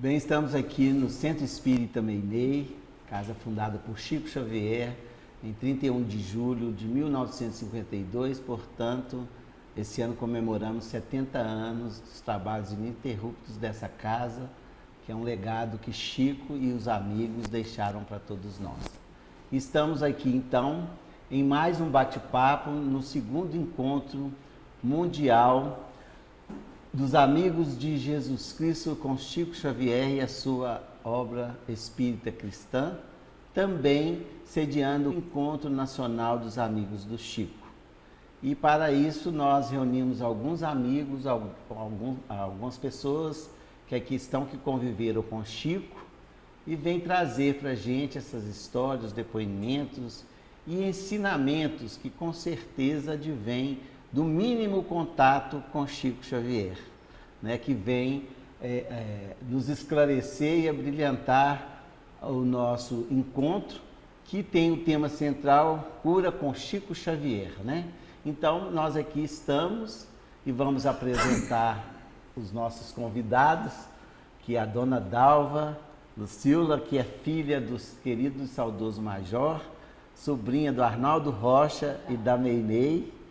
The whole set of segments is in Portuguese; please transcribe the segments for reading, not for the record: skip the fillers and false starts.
Bem, estamos aqui no Centro Espírita Meyney, casa fundada por Chico Xavier em 31 de julho de 1952, portanto, esse ano comemoramos 70 anos dos trabalhos ininterruptos dessa casa, que é um legado que Chico e os amigos deixaram para todos nós. Estamos aqui então em mais um bate-papo no segundo encontro mundial dos Amigos de Jesus Cristo com Chico Xavier e a sua obra espírita cristã, também sediando o Encontro Nacional dos Amigos do Chico. E para isso nós reunimos alguns amigos, algumas pessoas que aqui estão, que conviveram com Chico e vêm trazer para a gente essas histórias, depoimentos e ensinamentos que com certeza advêm do mínimo contato com Chico Xavier, né, que vem nos esclarecer e abrilhantar o nosso encontro, que tem o tema central Cura com Chico Xavier, né? Então, nós aqui estamos e vamos apresentar os nossos convidados, que é a dona Dalva Lucila, que é filha do querido e saudoso Major, sobrinha do Arnaldo Rocha e da Meyney.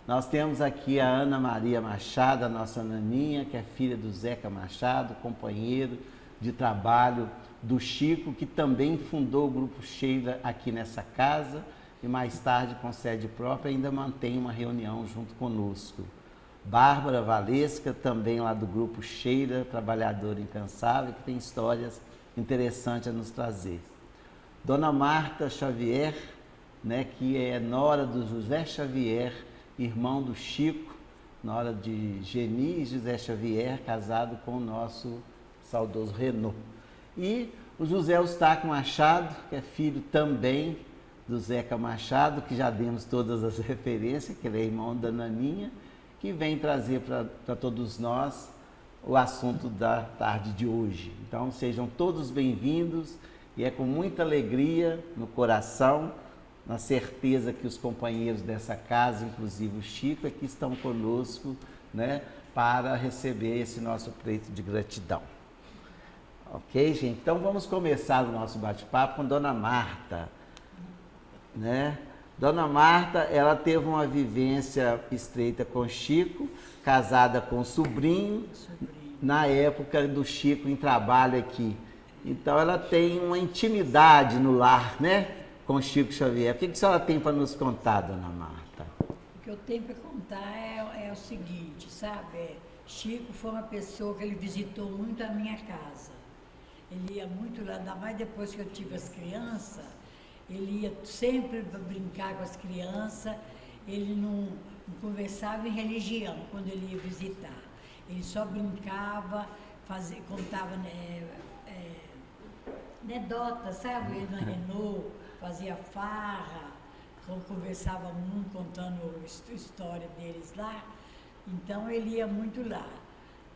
Nós temos aqui a Ana Maria Machado, a nossa naninha, que é filha do Zeca Machado, companheiro de trabalho do Chico, que também fundou o Grupo Sheila aqui nessa casa e mais tarde, com sede própria, ainda mantém uma reunião junto conosco. Bárbara Valesca, também lá do Grupo Sheila, trabalhadora incansável, que tem histórias interessantes a nos trazer. Dona Marta Xavier, né, que é nora do José Xavier, irmão do Chico, nora de Geni e José Xavier, casado com o nosso saudoso Renaud. E o José Eustáquio Machado, que é filho também do Zeca Machado, que já demos todas as referências, que ele é irmão da Naninha, que vem trazer para todos nós o assunto da tarde de hoje. Então sejam todos bem-vindos e é com muita alegria no coração, na certeza que os companheiros dessa casa, inclusive o Chico, aqui estão conosco, né, para receber esse nosso pleito de gratidão. Ok, gente? Então vamos começar o nosso bate-papo com Dona Marta, né? Dona Marta, ela teve uma vivência estreita com Chico, casada com o sobrinho, na época do Chico em trabalho aqui. Então ela tem uma intimidade no lar, né, com Chico Xavier. O que a senhora tem para nos contar, Dona Marta? O que eu tenho para contar é o seguinte, sabe? Chico foi uma pessoa que ele visitou muito a minha casa. Ele ia muito lá, ainda mais depois que eu tive as crianças, ele ia sempre brincar com as crianças, ele não conversava em religião quando ele ia visitar. Ele só brincava, contava anedotas, sabe? Ele na Renault fazia farra, conversava muito, contando a história deles lá. Então ele ia muito lá.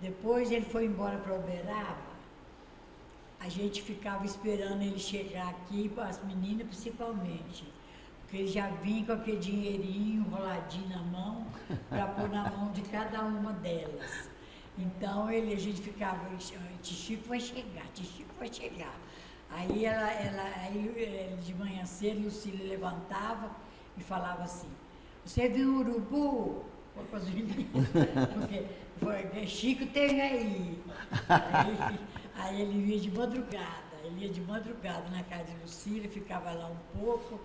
Depois ele foi embora para Uberaba. A gente ficava esperando ele chegar aqui, as meninas principalmente, porque ele já vinha com aquele dinheirinho enroladinho na mão, para pôr na mão de cada uma delas. Então a gente ficava, Chico vai chegar, Chico vai chegar. Aí de manhã cedo, Lucília levantava e falava assim, você viu o urubu? Com as meninas, porque Chico teve aí. Aí ele ia de madrugada na casa de Lucília, ficava lá um pouco.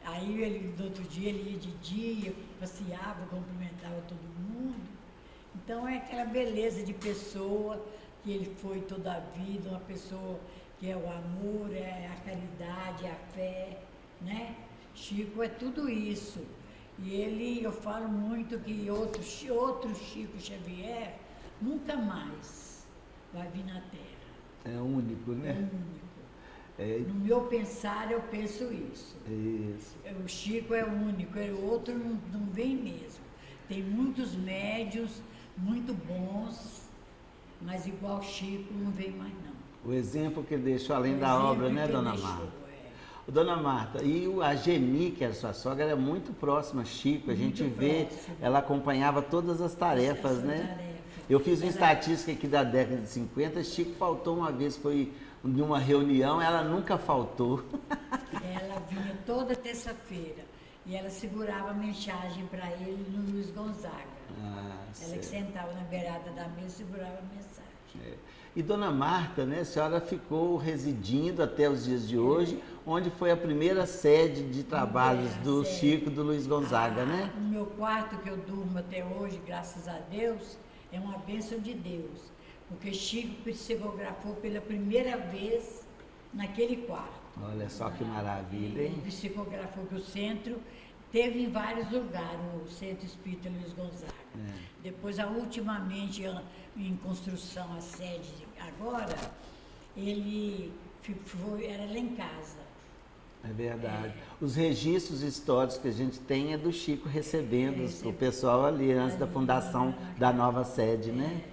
Aí no outro dia ele ia de dia, passeava, cumprimentava todo mundo. Então é aquela beleza de pessoa que ele foi toda a vida, uma pessoa que é o amor, é a caridade, é a fé, né? Chico é tudo isso. E eu falo muito que outro Chico Xavier nunca mais vai vir na Terra. É único, né? É único. No meu pensar, eu penso isso. Isso. O Chico é único, o outro não vem mesmo. Tem muitos médios, muito bons, mas igual Chico não vem mais não. O exemplo que ele deixou além da obra, né, Dona Marta? Dona Marta, e a Geni, que é a sua sogra, era muito próxima a Chico, a gente vê, ela acompanhava todas as tarefas, né? Eu fiz uma estatística aqui da década de 50, Chico faltou uma vez, foi numa reunião, ela nunca faltou. Ela vinha toda terça-feira e ela segurava a mensagem para ele no Luiz Gonzaga. Ela que sentava na beirada da mesa e segurava a mensagem. E Dona Marta, né, a senhora ficou residindo até os dias de hoje, onde foi a primeira sede de trabalhos do Chico do Luiz Gonzaga, né? No meu quarto que eu durmo até hoje, graças a Deus, é uma bênção de Deus. Porque Chico psicografou pela primeira vez naquele quarto. Olha só que maravilha, hein? Ele psicografou que o centro teve em vários lugares, o Centro Espírita Luiz Gonzaga. Depois, ultimamente, em construção, a sede agora, ele era lá em casa. É verdade. Os registros históricos que a gente tem é do Chico recebendo o pessoal ali, antes da fundação da nova sede, né?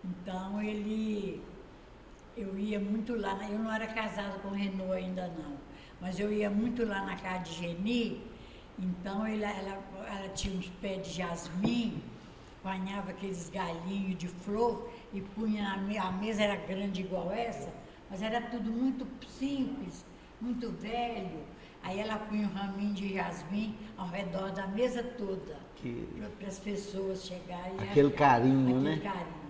Então, eu ia muito lá, eu não era casada com o Renault ainda não, mas eu ia muito lá na casa de Geni, então ela tinha uns pés de jasmim, apanhava aqueles galinhos de flor e punha a mesa era grande igual essa, mas era tudo muito simples, muito velho. Aí ela punha um raminho de jasmim ao redor da mesa toda, para as pessoas chegarem. Aquele carinho, né? Aquele carinho.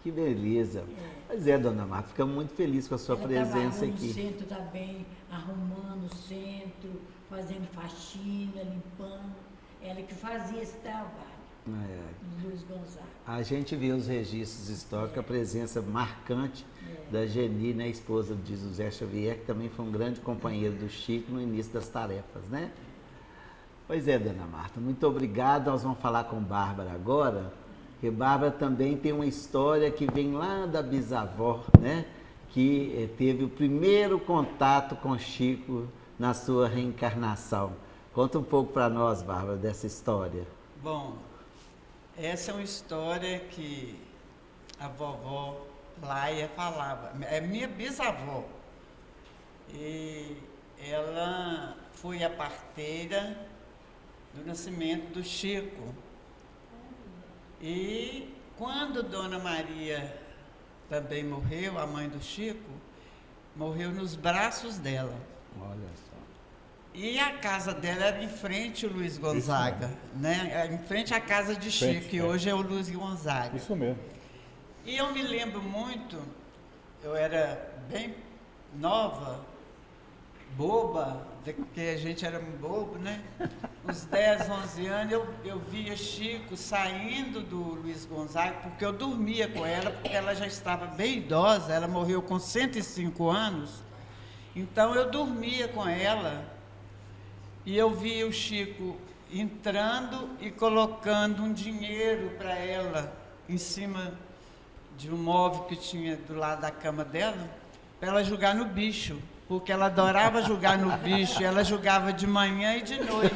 Que beleza. Pois é, Dona Marta, ficamos muito felizes com a sua presença aqui. No centro também, arrumando o centro, fazendo faxina, limpando. Ela que fazia esse trabalho. Luiz Gonzaga. A gente vê os registros históricos, a presença marcante da Geni, né, esposa de José Xavier, que também foi um grande companheiro do Chico no início das tarefas, né? Pois é, Dona Marta, muito obrigado. Nós vamos falar com Bárbara agora, porque Bárbara também tem uma história que vem lá da bisavó, né? Que teve o primeiro contato com Chico na sua reencarnação. Conta um pouco para nós, Bárbara, dessa história. Bom, essa é uma história que a vovó Laia falava. É minha bisavó. E ela foi a parteira do nascimento do Chico. E quando Dona Maria também morreu, a mãe do Chico, morreu nos braços dela. Olha só. E a casa dela era em frente ao Luiz Gonzaga, né? Em frente à casa de Chico, que hoje é o Luiz Gonzaga. Isso mesmo. E eu me lembro muito, eu era bem nova, boba, porque a gente era bobo, né? Uns 10, 11 anos, eu via Chico saindo do Luiz Gonzaga, porque eu dormia com ela, porque ela já estava bem idosa, ela morreu com 105 anos, então eu dormia com ela e eu via o Chico entrando e colocando um dinheiro para ela em cima de um móvel que tinha do lado da cama dela, para ela jogar no bicho. Porque ela adorava jogar no bicho, ela jogava de manhã e de noite.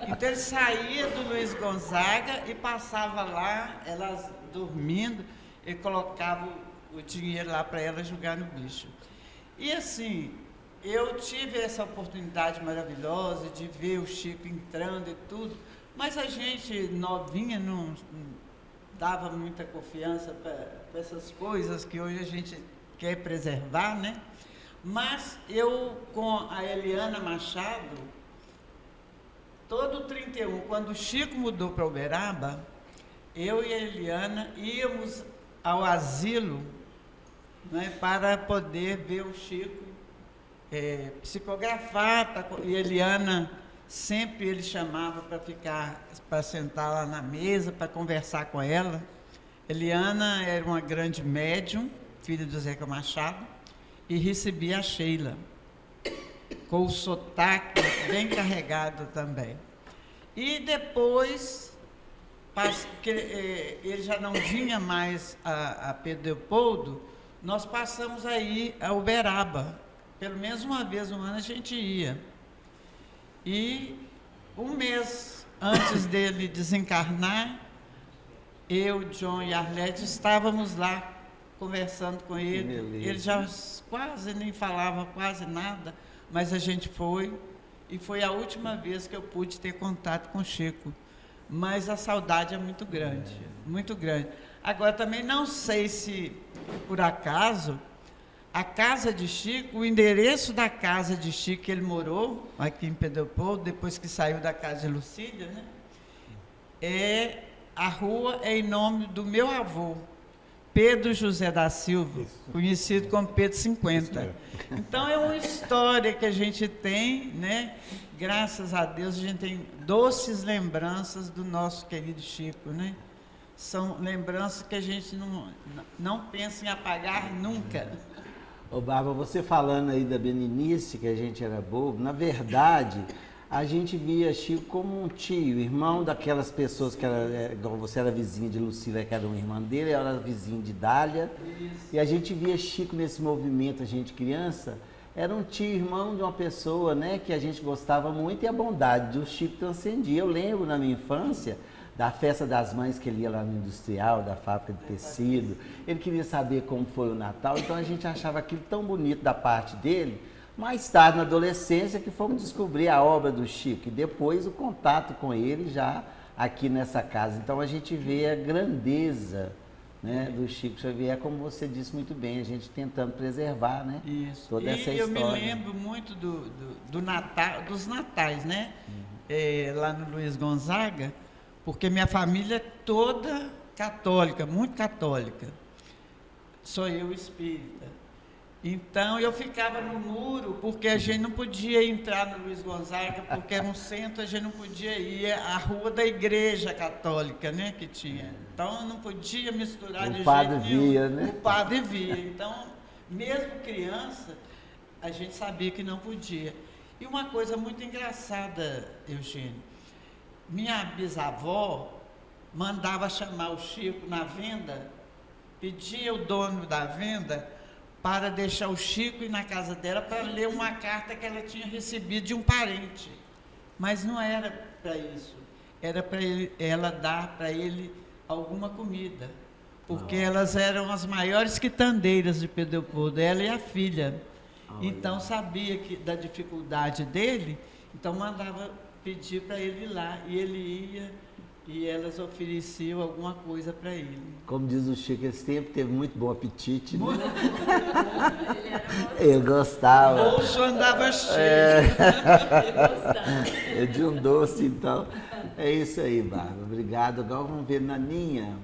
Então ele saía do Luiz Gonzaga e passava lá, ela dormindo, e colocava o dinheiro lá para ela jogar no bicho. E assim, eu tive essa oportunidade maravilhosa de ver o Chico entrando e tudo, mas a gente novinha não dava muita confiança para essas coisas que hoje a gente quer preservar, né? Mas eu, com a Eliana Machado, todo 31, quando o Chico mudou para Uberaba, eu e a Eliana íamos ao asilo, né, para poder ver o Chico psicografar. E a Eliana, sempre ele chamava para sentar lá na mesa, para conversar com ela. Eliana era uma grande médium, filha do Zeca Machado, e recebia a Sheila, com o sotaque bem carregado também. E depois, ele já não vinha mais a Pedro Leopoldo, nós passamos aí a Uberaba. Pelo menos uma vez no ano a gente ia. E um mês antes dele desencarnar, eu, John e Arlete estávamos lá conversando com ele. Ele já quase nem falava quase nada, mas a gente foi, e foi a última vez que eu pude ter contato com o Chico. mas a saudade é muito grande, muito grande. Agora, também não sei se, por acaso, a casa de Chico, o endereço da casa de Chico que ele morou, aqui em Pedro Leopoldo, depois que saiu da casa de Lucília, né? A rua é em nome do meu avô, Pedro José da Silva, conhecido como Pedro 50. Então, é uma história que a gente tem, né? Graças a Deus, a gente tem doces lembranças do nosso querido Chico, né? São lembranças que a gente não pensa em apagar nunca. Ô, Bárbara, você falando aí da meninice, que a gente era bobo, na verdade, a gente via Chico como um tio, irmão daquelas pessoas que era, igual você era vizinha de Lucília, que era uma irmã dele, eu era vizinho de Dália. Isso. E a gente via Chico nesse movimento, a gente criança, era um tio, irmão de uma pessoa, né, que a gente gostava muito, e a bondade do Chico transcendia. Eu lembro na minha infância da festa das mães, que ele ia lá no industrial, da fábrica de tecido, ele queria saber como foi o Natal, então a gente achava aquilo tão bonito da parte dele. Mais tarde, na adolescência, que fomos descobrir a obra do Chico, e depois o contato com ele já aqui nessa casa. Então a gente vê a grandeza, né, do Chico Xavier, como você disse muito bem, a gente tentando preservar, né? Isso. Toda essa história. Eu me lembro muito do Natal, dos natais, né? Lá no Luiz Gonzaga, porque minha família é toda católica, muito católica. Sou eu espírita. Então, eu ficava no muro, porque a gente não podia entrar no Luiz Gonzaga, porque era um centro, a gente não podia ir à rua da igreja católica, né, que tinha. Então, não podia misturar de jeito nenhum. O padre via, né? O padre via. Então, mesmo criança, a gente sabia que não podia. E uma coisa muito engraçada, Eugênio, minha bisavó mandava chamar o Chico na venda, pedia o dono da venda para deixar o Chico ir na casa dela para ler uma carta que ela tinha recebido de um parente. Mas não era para isso. Era para ela dar para ele alguma comida. Porque elas eram as maiores quitandeiras de Pedro Leopoldo, ela e a filha. Então, sabia da dificuldade dele, então mandava pedir para ele ir lá. E ele ia, e elas ofereciam alguma coisa para ele. Como diz o Chico, esse tempo teve muito bom apetite, né? Eu gostava. O bolso andava cheio. É de um doce, então. É isso aí, Bárbara. Obrigado. Agora vamos ver Naninha.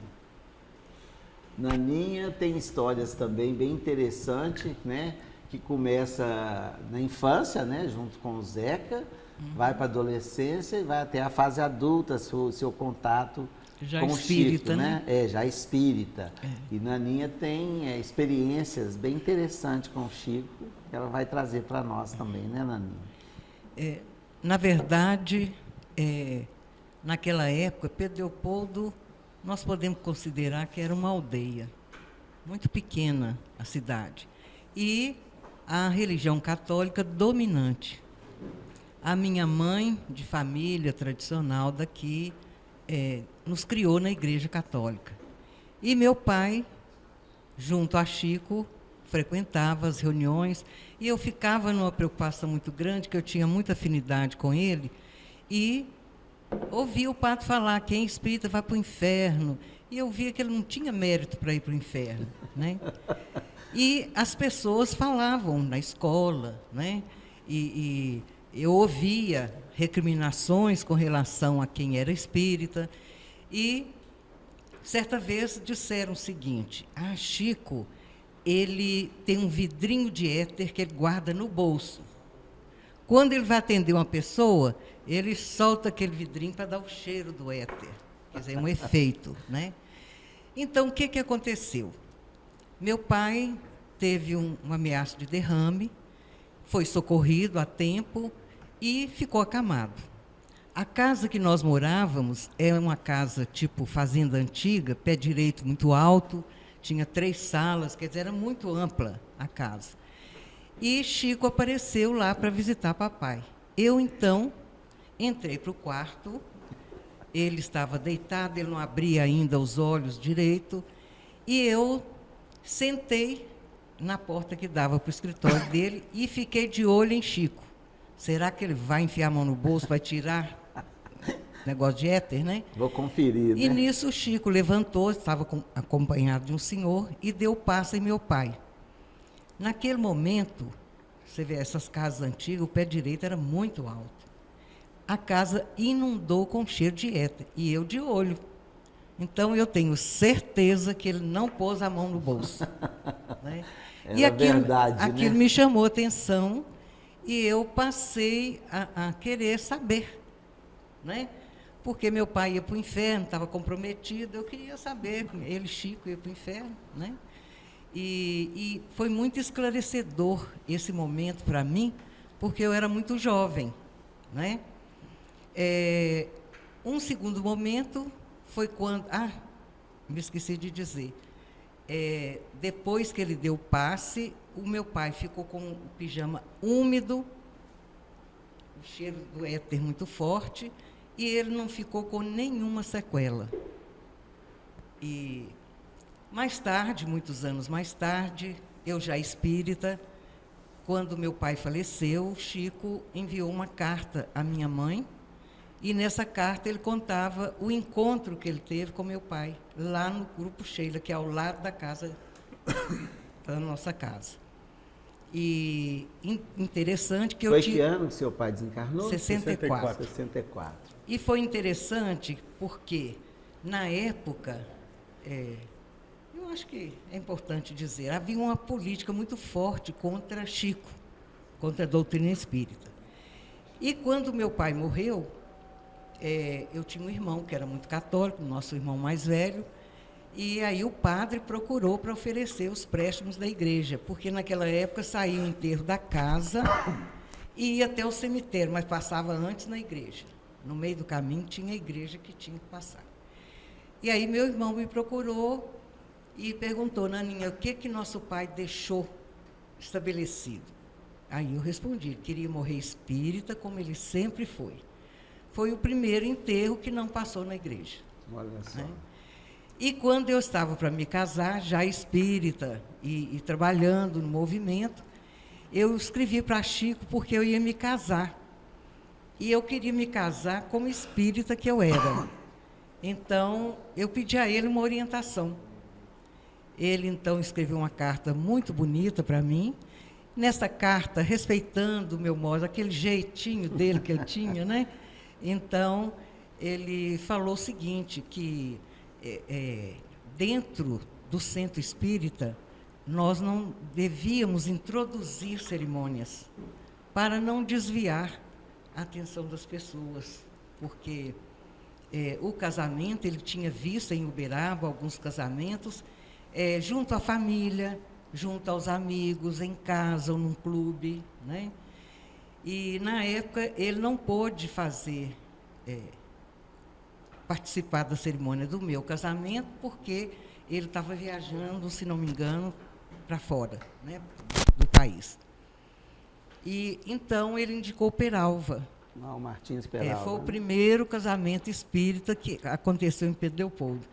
Naninha tem histórias também bem interessantes, né? Que começa na infância, né? Junto com o Zeca. Vai para a adolescência e vai até a fase adulta, seu contato já com o espírita, Chico, né? Já espírita. E Naninha tem experiências bem interessantes com o Chico, que ela vai trazer para nós também, né, Naninha? Na verdade, naquela época, Pedro Leopoldo, nós podemos considerar que era uma aldeia, muito pequena a cidade, e a religião católica dominante. A minha mãe, de família tradicional daqui, nos criou na Igreja Católica. E meu pai, junto a Chico, frequentava as reuniões, e eu ficava numa preocupação muito grande, que eu tinha muita afinidade com ele, e ouvia o padre falar: quem é espírita vai para o inferno. E eu via que ele não tinha mérito para ir para o inferno, né? E as pessoas falavam na escola, né? E eu ouvia recriminações com relação a quem era espírita, e certa vez disseram o seguinte: Chico, ele tem um vidrinho de éter que ele guarda no bolso. Quando ele vai atender uma pessoa, ele solta aquele vidrinho para dar o cheiro do éter, quer dizer, um efeito, né? Então, o que aconteceu? Meu pai teve um ameaça de derrame, foi socorrido a tempo e ficou acamado. A casa que nós morávamos é uma casa tipo fazenda antiga, pé direito muito alto, tinha 3 salas, quer dizer, era muito ampla a casa. E Chico apareceu lá para visitar papai. Eu, então, entrei para o quarto, ele estava deitado, ele não abria ainda os olhos direito, e eu sentei na porta que dava para o escritório dele e fiquei de olho em Chico. Será que ele vai enfiar a mão no bolso, vai tirar negócio de éter, né? Vou conferir, E né? nisso o Chico levantou, estava acompanhado de um senhor, e deu passe em meu pai. Naquele momento, você vê essas casas antigas, o pé direito era muito alto. A casa inundou com cheiro de éter, e eu de olho. Então, eu tenho certeza que ele não pôs a mão no bolso. Né? E Era aquilo, verdade, aquilo né? me chamou a atenção, e eu passei a querer saber. Né? Porque meu pai ia para o inferno, estava comprometido, eu queria saber, ele, Chico, ia para o inferno. Né? E foi muito esclarecedor esse momento para mim, porque eu era muito jovem. Né? Um segundo momento foi quando... me esqueci de dizer. Depois que ele deu o passe, o meu pai ficou com o pijama úmido, o cheiro do éter muito forte, e ele não ficou com nenhuma sequela. E mais tarde, muitos anos mais tarde, eu já espírita, quando meu pai faleceu, Chico enviou uma carta à minha mãe, e nessa carta ele contava o encontro que ele teve com meu pai, lá no Grupo Sheila, que é ao lado da casa, da nossa casa. E interessante que eu Foi que ano que seu pai desencarnou? 64. 64. E foi interessante porque, na época, eu acho que é importante dizer, havia uma política muito forte contra Chico, contra a doutrina espírita. E quando meu pai morreu, eu tinha um irmão que era muito católico, nosso irmão mais velho, e aí o padre procurou para oferecer os préstimos da igreja, porque naquela época saía o enterro da casa e ia até o cemitério, mas passava antes na igreja. No meio do caminho tinha a igreja que tinha que passar. E aí meu irmão me procurou e perguntou, Naninha, o que nosso pai deixou estabelecido? Aí eu respondi, queria morrer espírita como ele sempre foi. Foi o primeiro enterro que não passou na igreja. Olha só. Né? E quando eu estava para me casar, já espírita e trabalhando no movimento, eu escrevi para Chico porque eu ia me casar. E eu queria me casar como espírita que eu era. Então, eu pedi a ele uma orientação. Ele, então, escreveu uma carta muito bonita para mim. Nessa carta, respeitando o meu modo, aquele jeitinho dele que ele tinha, né? Então, ele falou o seguinte, que dentro do centro espírita, nós não devíamos introduzir cerimônias para não desviar a atenção das pessoas, porque o casamento, ele tinha visto em Uberaba alguns casamentos, junto à família, junto aos amigos, em casa ou num clube, né? E, na época, ele não pôde participar da cerimônia do meu casamento, porque ele estava viajando, se não me engano, para fora, né, do país. E, então, ele indicou Peralva. Não, Martins Peralva. Foi o primeiro casamento espírita que aconteceu em Pedro Leopoldo.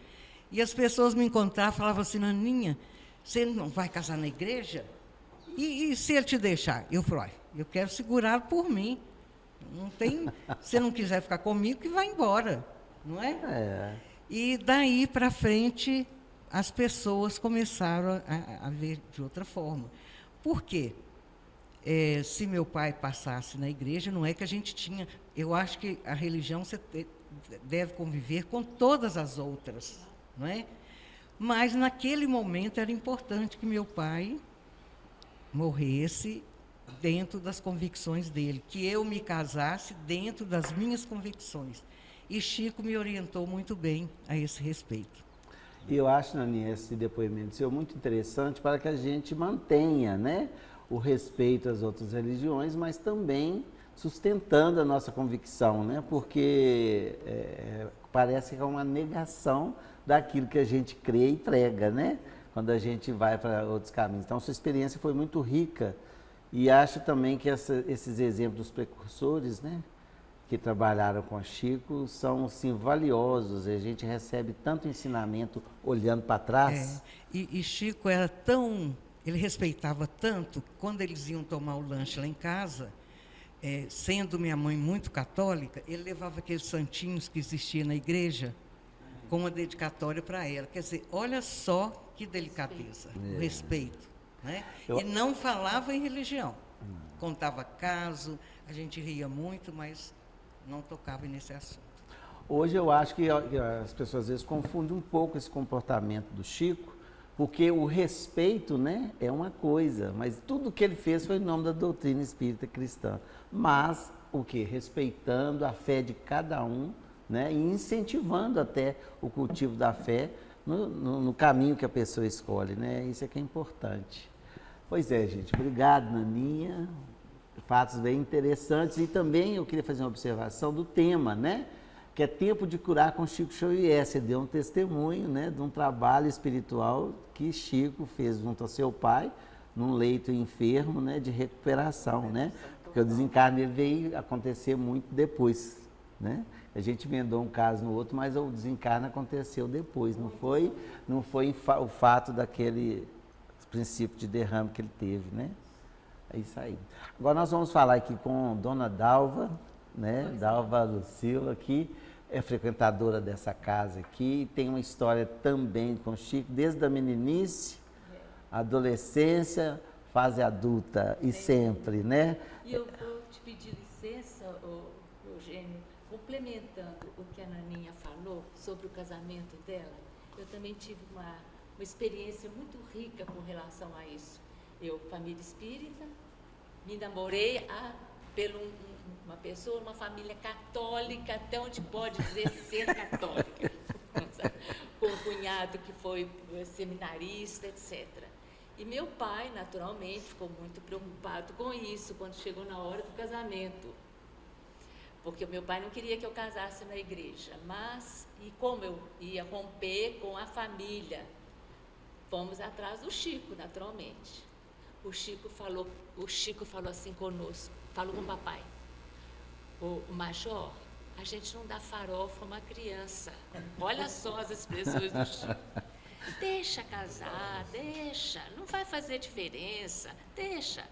E as pessoas me encontravam e falavam assim, Naninha, você não vai casar na igreja? E se ele te deixar? Eu falei, eu quero segurá-lo por mim. Não tem, se não quiser ficar comigo, que vá embora, não é? E daí para frente, as pessoas começaram a ver de outra forma. Por quê? Se meu pai passasse na igreja, não é que a gente tinha... Eu acho que a religião você deve conviver com todas as outras, não é? Mas, naquele momento, era importante que meu pai morresse dentro das convicções dele, que eu me casasse dentro das minhas convicções. E Chico me orientou muito bem a esse respeito. E eu acho, Naninha, esse depoimento seu muito interessante para que a gente mantenha, né, o respeito às outras religiões, mas também sustentando a nossa convicção, né, porque parece que é uma negação daquilo que a gente crê e prega, né, quando a gente vai para outros caminhos. Então, sua experiência foi muito rica e acho também que esses exemplos dos precursores, né, que trabalharam com Chico, são assim, valiosos. A gente recebe tanto ensinamento olhando para trás. E Chico era tão... Ele respeitava tanto, quando eles iam tomar o lanche lá em casa, sendo minha mãe muito católica, ele levava aqueles santinhos que existiam na igreja com uma dedicatória para ela. Quer dizer, olha só que delicadeza, o respeito. Né? E não falava em religião. Contava caso, a gente ria muito, mas não tocava nesse assunto. Hoje eu acho que as pessoas às vezes confundem um pouco esse comportamento do Chico, porque o respeito, né, é uma coisa, mas tudo que ele fez foi em nome da doutrina espírita cristã. Mas o que? Respeitando a fé de cada um, né, e incentivando até o cultivo da fé no caminho que a pessoa escolhe, né? Isso é que é importante. Pois é, gente. Obrigado, Naninha. Fatos bem interessantes. E também eu queria fazer uma observação do tema, né? Que é Tempo de Curar com Chico Xavier. Você deu um testemunho, né, de um trabalho espiritual que Chico fez junto ao seu pai, num leito enfermo, né, de recuperação, né? Porque o desencarne veio acontecer muito depois, né? A gente emendou um caso no outro, mas o desencarne aconteceu depois, não foi o fato daquele princípio de derrame que ele teve, né? É isso aí. Agora nós vamos falar aqui com Dona Dalva, né? Dalva Lucila, que é frequentadora dessa casa aqui, e tem uma história também com o Chico, desde a meninice, adolescência, fase adulta e sempre, né? E eu vou te pedir licença, Eugênio, complementando o que a Naninha falou sobre o casamento dela, eu também tive uma experiência muito rica com relação a isso. Eu, família espírita, me namorei pelo uma pessoa, uma família católica, até onde pode dizer ser católica. Com um cunhado que foi seminarista, etc. E meu pai, naturalmente, ficou muito preocupado com isso quando chegou na hora do casamento. Porque o meu pai não queria que eu casasse na igreja. Mas, e como eu ia romper com a família, fomos atrás do Chico, naturalmente. O Chico falou assim conosco, falou com o papai. O Major, a gente não dá farofa a uma criança. Olha só as expressões do Chico. Deixa casar, deixa, não vai fazer diferença, deixa.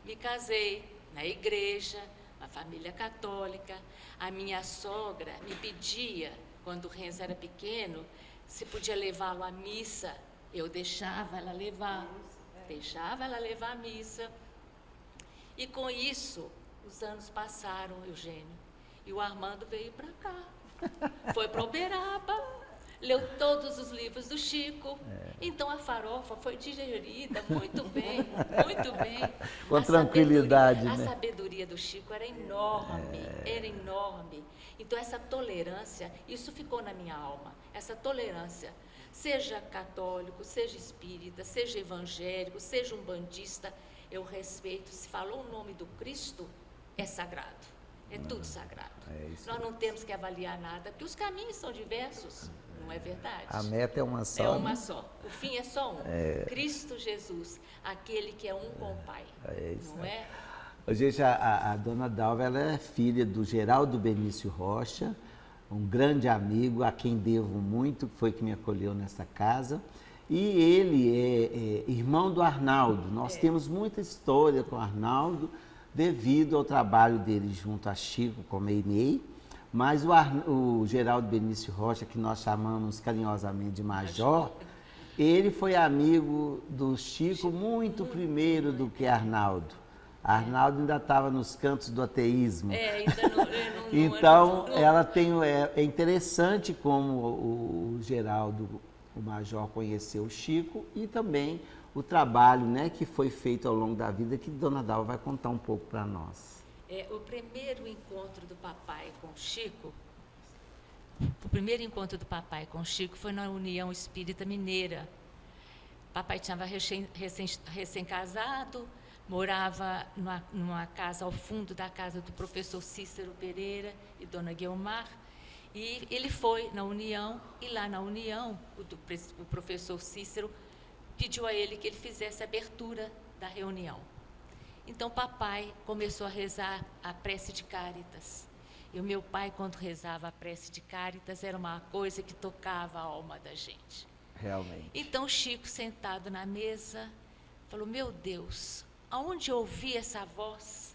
Me casei na igreja, uma família católica. A minha sogra me pedia, quando o Renzo era pequeno, se podia levá-lo à missa. Eu deixava ela levar a missa. E com isso, os anos passaram, Eugênio, e o Armando veio para cá. Foi para Uberaba, leu todos os livros do Chico. Então a farofa foi digerida muito bem, muito bem. Com tranquilidade, A né? sabedoria do Chico era enorme, era enorme. Então essa tolerância, isso ficou na minha alma, essa tolerância. Seja católico, seja espírita, seja evangélico, seja umbandista, eu respeito. Se falou o nome do Cristo, é sagrado. É tudo sagrado. Nós não temos que avaliar nada, porque os caminhos são diversos, não é verdade? A meta é uma só. É uma só. O fim é só um. Cristo Jesus, aquele que é um com o Pai. É isso. Não é? Gente, a Dona Dalva, ela é filha do Geraldo Benício Rocha, um grande amigo a quem devo muito, que foi que me acolheu nessa casa. E ele é irmão do Arnaldo. Nós temos muita história com o Arnaldo, devido ao trabalho dele junto a Chico, como Einei. Mas o Geraldo Benício Rocha, que nós chamamos carinhosamente de Major, ele foi amigo do Chico muito primeiro do que Arnaldo. Arnaldo ainda estava nos cantos do ateísmo. Ainda não Então, ela tem, é interessante como o Geraldo, o Major, conheceu o Chico e também o trabalho, né, que foi feito ao longo da vida, que Dona Dalva vai contar um pouco para nós. O primeiro encontro do papai com o Chico foi na União Espírita Mineira. Papai estava recém-casado, morava numa casa ao fundo da casa do professor Cícero Pereira e Dona Guiomar, e ele foi na União, e lá na União, o professor Cícero pediu a ele que ele fizesse a abertura da reunião. Então, papai começou a rezar a prece de Cáritas. E o meu pai, quando rezava a prece de Cáritas, era uma coisa que tocava a alma da gente. Realmente. Então, Chico, sentado na mesa, falou, meu Deus, aonde eu ouvi essa voz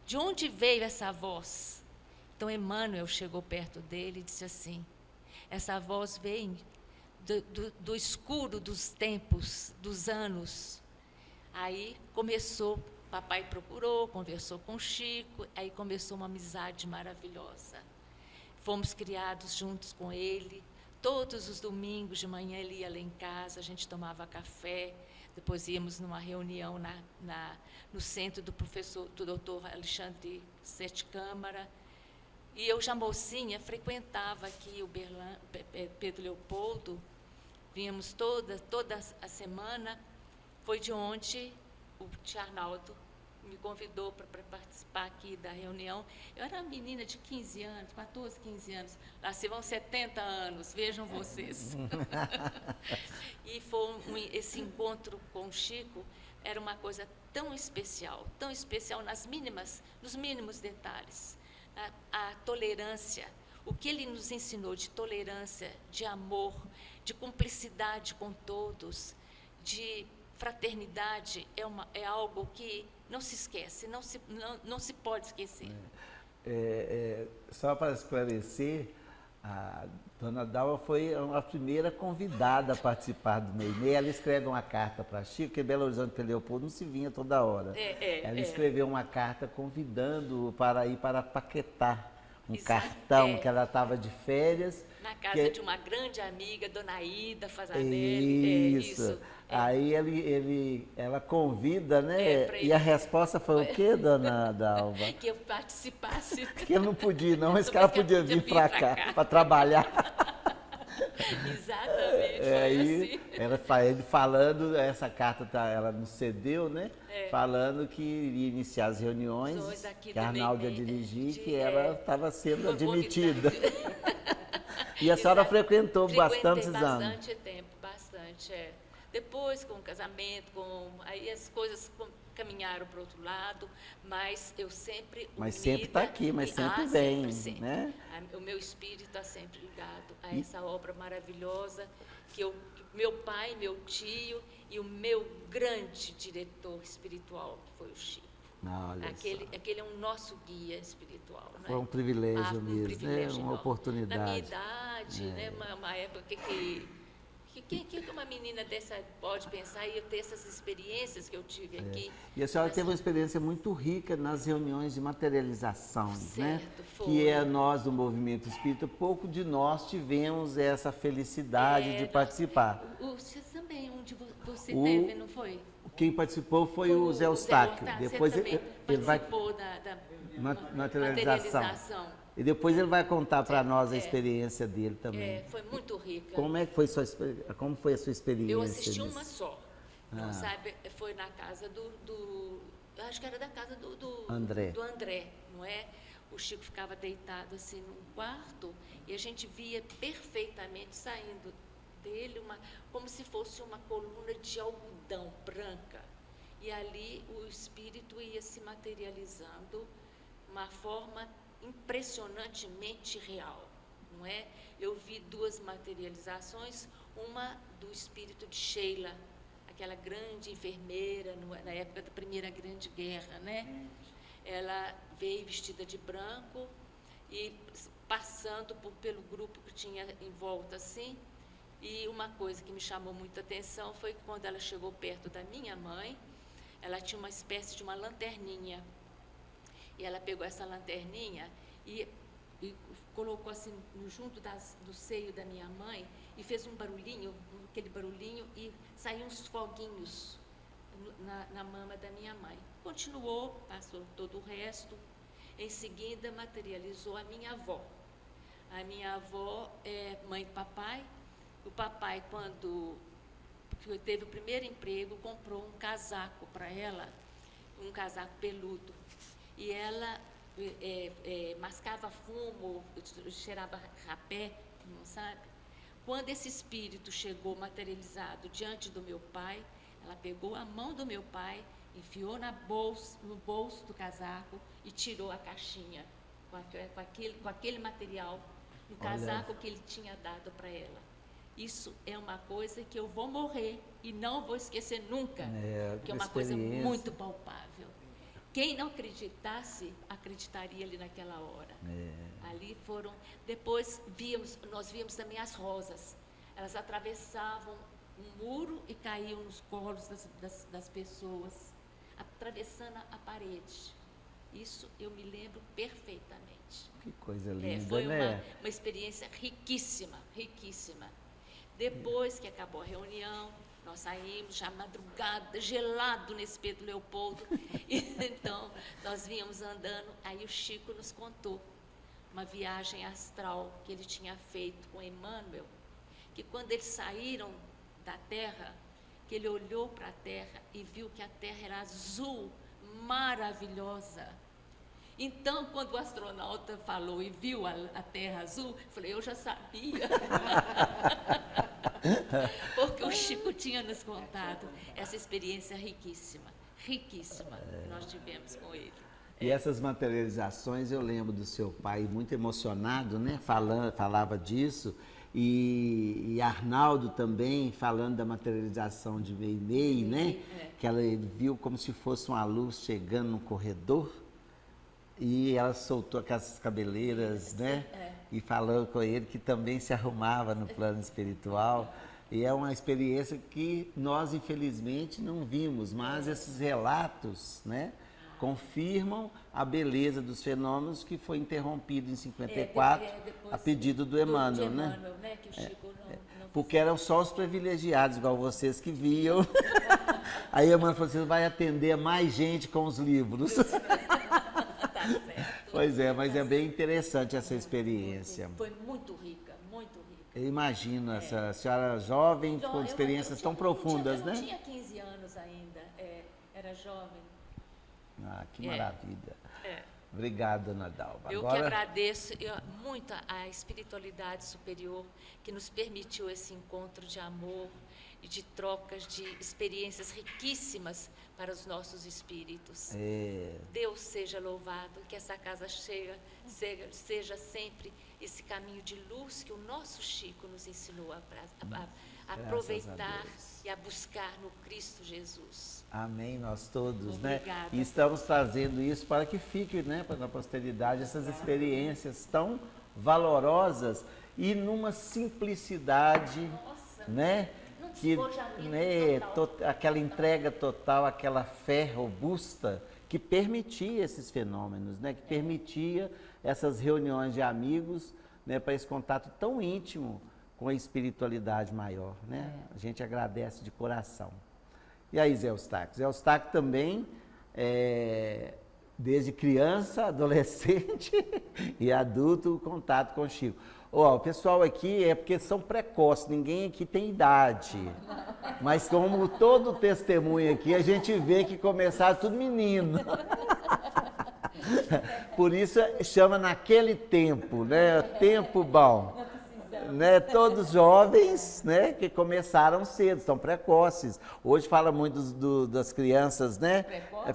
de onde veio essa voz? Então, Emmanuel chegou perto dele e disse assim, essa voz vem do escuro dos tempos, dos anos. Aí começou, papai procurou, conversou com Chico, aí começou uma amizade maravilhosa. Fomos criados juntos com ele. Todos os domingos de manhã ele ia lá em casa, a gente tomava café, depois íamos numa reunião no centro do doutor Alexandre Sete Câmara. E eu, já mocinha, frequentava aqui o Pedro Leopoldo, vínhamos toda a semana. Foi de onde o tio Arnaldo me convidou para participar aqui da reunião. Eu era uma menina de 15 anos, 14, 15 anos. Lá se vão 70 anos, vejam vocês. E esse encontro com o Chico era uma coisa tão especial nos mínimos detalhes. A tolerância, o que ele nos ensinou de tolerância, de amor, de cumplicidade com todos, de fraternidade, é algo que não se esquece, não se pode esquecer. Só para esclarecer, a dona Dalva foi a primeira convidada a participar do Meimei. Ela escreve uma carta para Chico, porque Belo Horizonte para Leopoldo não se vinha toda hora. Ela escreveu uma carta convidando para ir para Paquetá, cartão que ela estava de férias. Na casa de uma grande amiga, Dona Ida Fasanelli. Isso. Aí ela convida, né? E a resposta foi o quê, dona Dalva? Que eu participasse. Que eu não podia, não, mas que ela podia vir para cá, para trabalhar. Exatamente, foi aí, assim. Ele falando, essa carta ela nos cedeu, né? Falando que iria iniciar as reuniões, que a Arnaldo ia dirigir, que ela estava sendo admitida. E a senhora frequentou bastantes anos. Bastante tempo, bastante, Depois, com o casamento, aí as coisas caminharam para o outro lado, mas eu sempre Mas sempre está aqui, mas sempre vem, sempre. Né? O meu espírito está sempre ligado a essa obra maravilhosa que meu pai, meu tio e o meu grande diretor espiritual, que foi o Chico. Aquele é um nosso guia espiritual. Foi um privilégio mesmo, privilégio, uma oportunidade. Na minha idade, né, uma época que uma menina dessa pode pensar e ter essas experiências que eu tive aqui. E a senhora teve uma experiência muito rica nas reuniões de materialização, né? Foi. Que nós do movimento espírita, pouco de nós tivemos essa felicidade de participar. Você também, onde você teve, não foi? Quem participou foi o Zé Eustáquio. Depois ele participou da materialização. E depois ele vai contar para nós a experiência dele também. Foi muito rica. Como foi a sua experiência? Eu assisti uma só. Não sabe? Foi na casa acho que era da casa do André, não é? O Chico ficava deitado assim num quarto e a gente via perfeitamente saindo dele como se fosse uma coluna de algodão branca. E ali o espírito ia se materializando de uma forma impressionantemente real, não é? Eu vi duas materializações, uma do espírito de Sheila, aquela grande enfermeira na época da Primeira Grande Guerra, né? Ela veio vestida de branco e passando pelo grupo que tinha em volta assim. E uma coisa que me chamou muita atenção foi que quando ela chegou perto da minha mãe, ela tinha uma espécie de uma lanterninha. E ela pegou essa lanterninha e colocou assim junto do seio da minha mãe e fez um barulhinho, aquele barulhinho, e saíam uns foguinhos na mama da minha mãe. Continuou, passou todo o resto. Em seguida, materializou a minha avó. A minha avó é mãe do papai. O papai, quando teve o primeiro emprego, comprou um casaco para ela, um casaco peludo. E ela mascava fumo, cheirava rapé, não sabe? Quando esse espírito chegou materializado diante do meu pai, ela pegou a mão do meu pai, enfiou no bolso do casaco e tirou a caixinha com aquele material, no casaco que ele tinha dado para ela. Isso é uma coisa que eu vou morrer e não vou esquecer nunca, porque é uma coisa muito palpável. quem não acreditasse, acreditaria ali naquela hora. Ali foram, depois nós víamos também as rosas. Elas atravessavam um muro e caíam nos colos das pessoas, atravessando a parede. Isso eu me lembro perfeitamente. Que coisa linda, foi né? uma experiência riquíssima, riquíssima. Depois que acabou a reunião, nós saímos já madrugada, gelado nesse Pedro Leopoldo. E, então, nós vínhamos andando, aí o Chico nos contou uma viagem astral que ele tinha feito com Emmanuel, que quando eles saíram da Terra, que ele olhou para a Terra e viu que a Terra era azul, maravilhosa. Então, quando o astronauta falou e viu a Terra azul, eu falei, eu já sabia. Porque o Chico tinha nos contado essa experiência riquíssima, riquíssima, que nós tivemos com ele. E essas materializações, eu lembro do seu pai muito emocionado, né? Falava disso. E Arnaldo também falando da materialização de Meimei, né? Que ela viu como se fosse uma luz chegando no corredor e ela soltou aquelas cabeleiras, né? E falou com ele que também se arrumava no plano espiritual. E é uma experiência que nós, infelizmente, não vimos, mas esses relatos, né? Confirmam a beleza dos fenômenos que foi interrompido em 54 a pedido do Emmanuel, né? Que o Chico não porque eram só os privilegiados, igual vocês, que viam. Aí Emmanuel falou assim, vai atender mais gente com os livros. Tá certo. Pois é, mas é bem interessante essa experiência. Foi muito rica, muito rica. Eu imagino essa senhora jovem com experiências tão profundas, né? Eu não tinha 15 anos ainda, era jovem. Ah, que maravilha. Obrigado, dona Dalva. Eu que agradeço muito a espiritualidade superior que nos permitiu esse encontro de amor e de trocas de experiências riquíssimas para os nossos espíritos. Deus seja louvado, que essa casa seja sempre esse caminho de luz que o nosso Chico nos ensinou a aproveitar e a buscar no Cristo Jesus. Amém, nós todos, Obrigada. né? E estamos trazendo isso para que fique, né, para a posteridade, essas experiências tão valorosas e numa simplicidade, né? Que, né, aquela entrega total, aquela fé robusta que permitia esses fenômenos, né? Que permitia essas reuniões de amigos, né, para esse contato tão íntimo com a espiritualidade maior, né? A gente agradece de coração. E aí, Zé Eustáquio? Zé Eustáquio também, desde criança, adolescente e adulto, o contato com o Chico. O pessoal aqui é porque são precoces, ninguém aqui tem idade. Mas como todo testemunho aqui, a gente vê que começaram tudo menino. Por isso chama naquele tempo, né? Tempo bom. Né, todos jovens, né, que começaram cedo, são precoces. Hoje fala muito das crianças, né?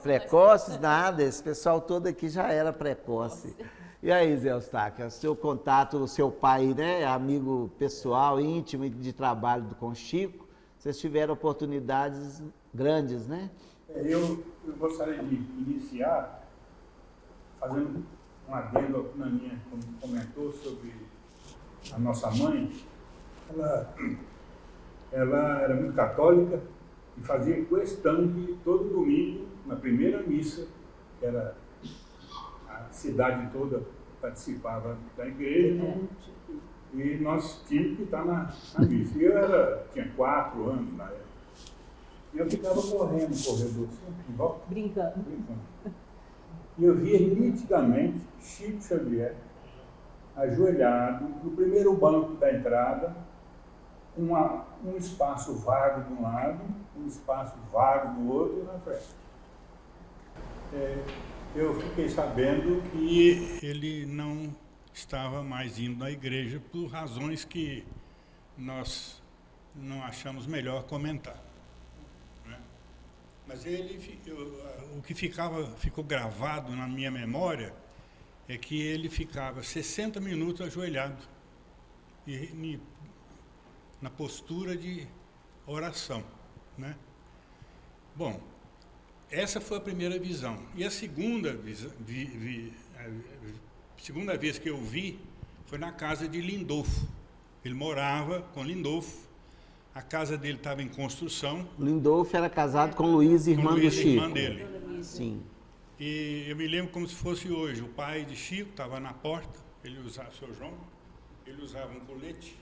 Precoces, nada, esse pessoal todo aqui já era precoce. E aí, Zé Eustáquio, seu contato, o seu pai, né, amigo pessoal, íntimo de trabalho com o Chico, vocês tiveram oportunidades grandes, né? Eu gostaria de iniciar fazendo um adendo ao que a Naninha comentou sobre a nossa mãe. Ela era muito católica e fazia questão de todo domingo, na primeira missa, que era a cidade toda participava da igreja, e nós tínhamos que estar na missa. E eu tinha 4 anos na época. E eu ficava correndo no corredor, assim, volta, brincando. E eu via nitidamente Chico Xavier ajoelhado no primeiro banco da entrada, um espaço vago de um lado, um espaço vago do outro e na frente. Eu fiquei sabendo que ele não estava mais indo na igreja por razões que nós não achamos melhor comentar. Né? Mas o que ficou gravado na minha memória é que ele ficava 60 minutos ajoelhado e na postura de oração, né? Bom, essa foi a primeira visão. E a segunda, segunda vez que eu vi foi na casa de Lindolfo. Ele morava com Lindolfo. A casa dele estava em construção. Lindolfo era casado com Luísa, irmã do Chico. Irmã dele. Sim. E eu me lembro como se fosse hoje. O pai de Chico estava na porta, ele usava, seu João, ele usava um colete,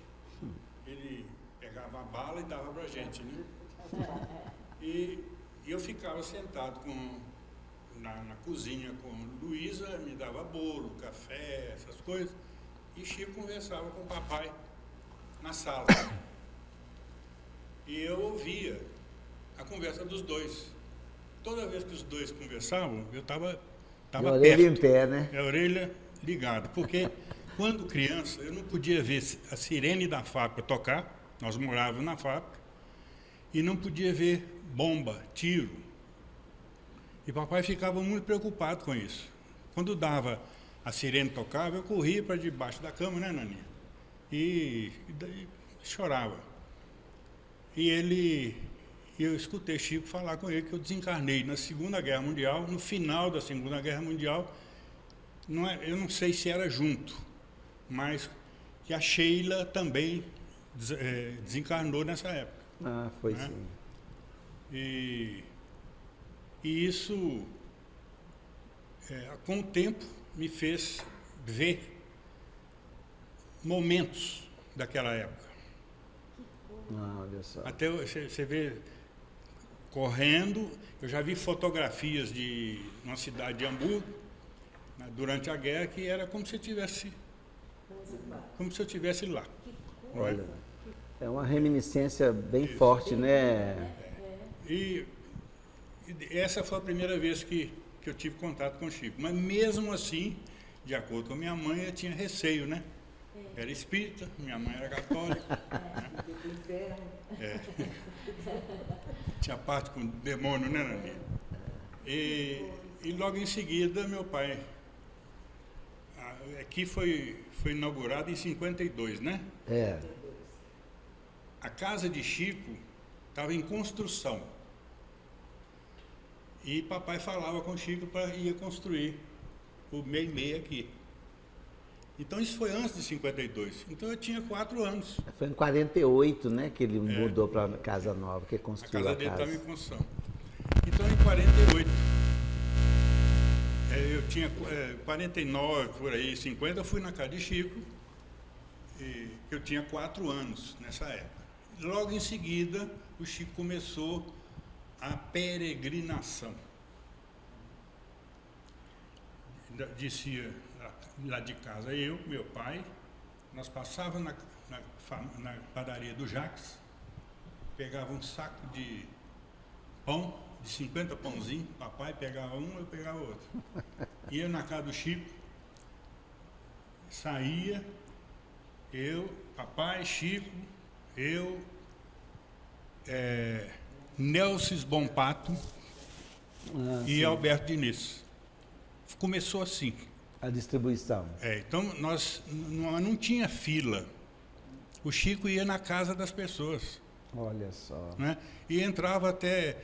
ele pegava a bala e dava para a gente, né? E eu ficava sentado na cozinha com Luísa, me dava bolo, café, essas coisas, e Chico conversava com o papai na sala. E eu ouvia a conversa dos dois. Toda vez que os dois conversavam, eu estava perto. A orelha em pé, né? A orelha ligada. Porque quando criança, eu não podia ver a sirene da fábrica tocar, nós morávamos na fábrica, e não podia ver bomba, tiro. E papai ficava muito preocupado com isso. Quando dava a sirene tocava, eu corria para debaixo da cama, né, Naninha? E daí chorava. E eu escutei Chico falar com ele que eu desencarnei na Segunda Guerra Mundial, no final da Segunda Guerra Mundial, eu não sei se era junto, mas que a Sheila também desencarnou nessa época. Ah, foi né? sim. E isso, com o tempo, me fez ver momentos daquela época. Ah, olha só. Até você vê correndo, eu já vi fotografias de uma cidade de Hamburgo, né, durante a guerra, que era como se eu estivesse lá. Olha, é uma reminiscência bem forte, né? E essa foi a primeira vez que eu tive contato com o Chico. Mas mesmo assim, de acordo com a minha mãe, eu tinha receio, né? Era espírita, minha mãe era católica. Né? Tinha parte com o demônio, né, Naninha? E logo em seguida, meu pai... Aqui foi inaugurado em 52, né? É. A casa de Chico estava em construção. E papai falava com o Chico para ir construir o meio aqui. Então isso foi antes de 52. Então eu tinha 4 anos. Foi em 48, né, que ele mudou para a casa nova, que construiu a casa. A casa dele estava em construção. Então em 48, eu tinha 49, por aí, 50, eu fui na casa de Chico, eu tinha 4 anos nessa época. Logo em seguida, o Chico começou a peregrinação. Descia lá de casa eu, meu pai, nós passávamos na padaria do Jacques, pegava um saco de pão, de 50 pãozinhos, papai pegava um, eu pegava outro. Ia na casa do Chico, saía, eu, papai, Chico, eu, Nelsis Bompato e Alberto Diniz. Começou assim. A distribuição. Então, nós não tinha fila. O Chico ia na casa das pessoas. Olha só. Né? E entrava até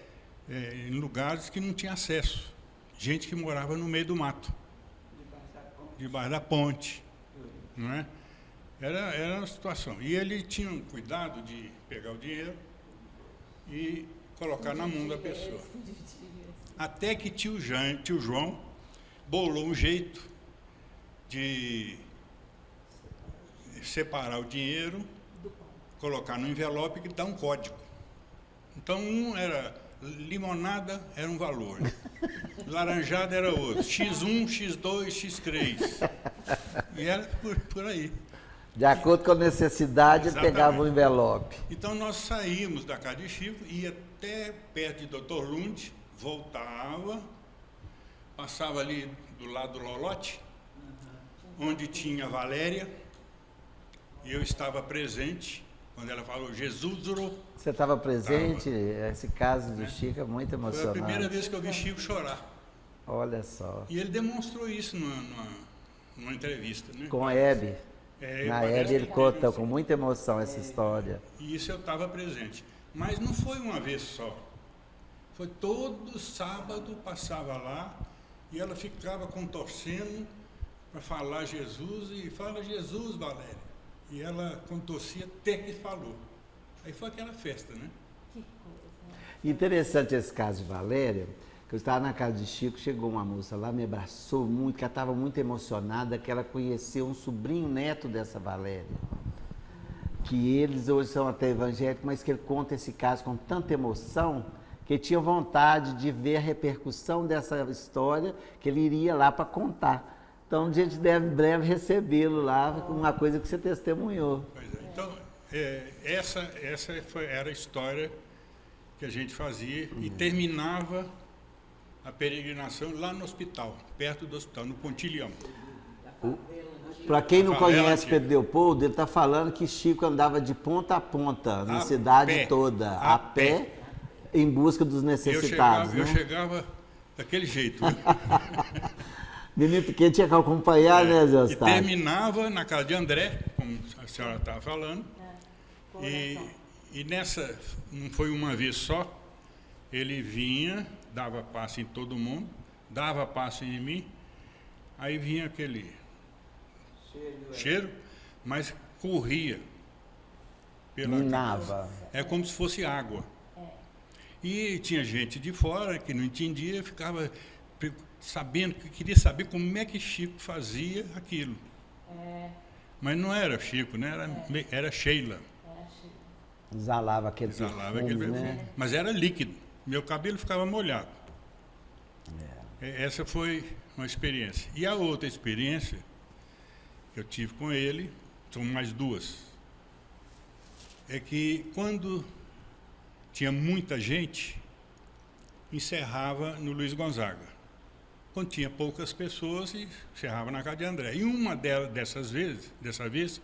em lugares que não tinha acesso. Gente que morava no meio do mato. Debaixo da ponte. Não é? Era uma situação. E ele tinha um cuidado de pegar o dinheiro e colocar na mão da pessoa. Até que tio João bolou um jeito de separar o dinheiro, colocar no envelope e dar um código. Então, limonada era um valor, laranjada era outro, X1, X2, X3. E era por aí. De acordo com a necessidade, ele pegava o envelope. Então, nós saímos da casa de Chico, ia até perto de Dr. Lund, voltava, passava ali do lado do Lolote, onde tinha a Valéria, e eu estava presente quando ela falou Jesus durou. Você estava presente? Esse caso do Chico é muito emocionante. Foi a primeira vez que eu vi Chico chorar. Olha só. E ele demonstrou isso numa entrevista. Né? Com a Hebe. Na Hebe ele conta com muita emoção essa história. E isso eu estava presente. Mas não foi uma vez só. Foi todo sábado, passava lá, e ela ficava contorcendo para falar Jesus, e fala Jesus, Valéria. E ela contorcia até que falou. Aí foi aquela festa, né? Que coisa. Interessante esse caso de Valéria, que eu estava na casa de Chico, chegou uma moça lá, me abraçou muito, que ela estava muito emocionada, que ela conheceu um sobrinho neto dessa Valéria. Que eles hoje são até evangélicos, mas que ele conta esse caso com tanta emoção, que ele tinha vontade de ver a repercussão dessa história, que ele iria lá para contar. Então a gente deve em breve recebê-lo lá, com uma coisa que você testemunhou. Pois é. Então, era a história que a gente fazia e terminava a peregrinação lá no hospital, perto do hospital, no Pontilhão. Para quem não Favela conhece antiga. Pedro Leopoldo, ele está falando que Chico andava de ponta a ponta, na cidade pé. toda, A a pé, em busca dos necessitados. Eu né? chegava daquele jeito. Viu? Menino pequeno tinha que acompanhar, né, Zé E Eustáquio? terminava na casa de André, como a senhora estava falando. E nessa, não foi uma vez só, ele vinha, dava passe em todo mundo, dava passe em mim, aí vinha aquele cheiro, mas corria pela Minava. É como se fosse água. E tinha gente de fora que não entendia, ficava sabendo, que queria saber como é que Chico fazia aquilo. Mas não era Chico, né? Era Sheila. Exalava aquele Exalava perfume, aquele perfume. né? Mas era líquido. Meu cabelo ficava molhado. Essa foi uma experiência. E a outra experiência que eu tive com ele, são mais duas. É que quando tinha muita gente, encerrava no Luiz Gonzaga. Quando tinha poucas pessoas, encerrava na casa de André. E uma dessa vez,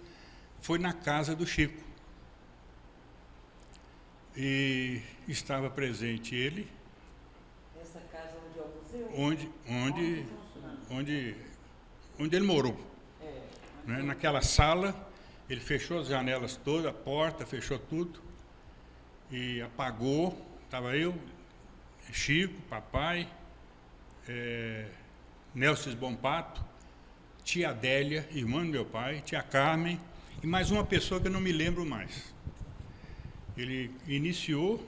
foi na casa do Chico. E estava presente ele. Essa casa onde é o museu? Onde ele morou. Né? Naquela sala, ele fechou as janelas todas, a porta, fechou tudo. E apagou. Estava eu, Chico, papai, Nelson Bompato, tia Adélia, irmã do meu pai, tia Carmen, e mais uma pessoa que eu não me lembro mais. Ele iniciou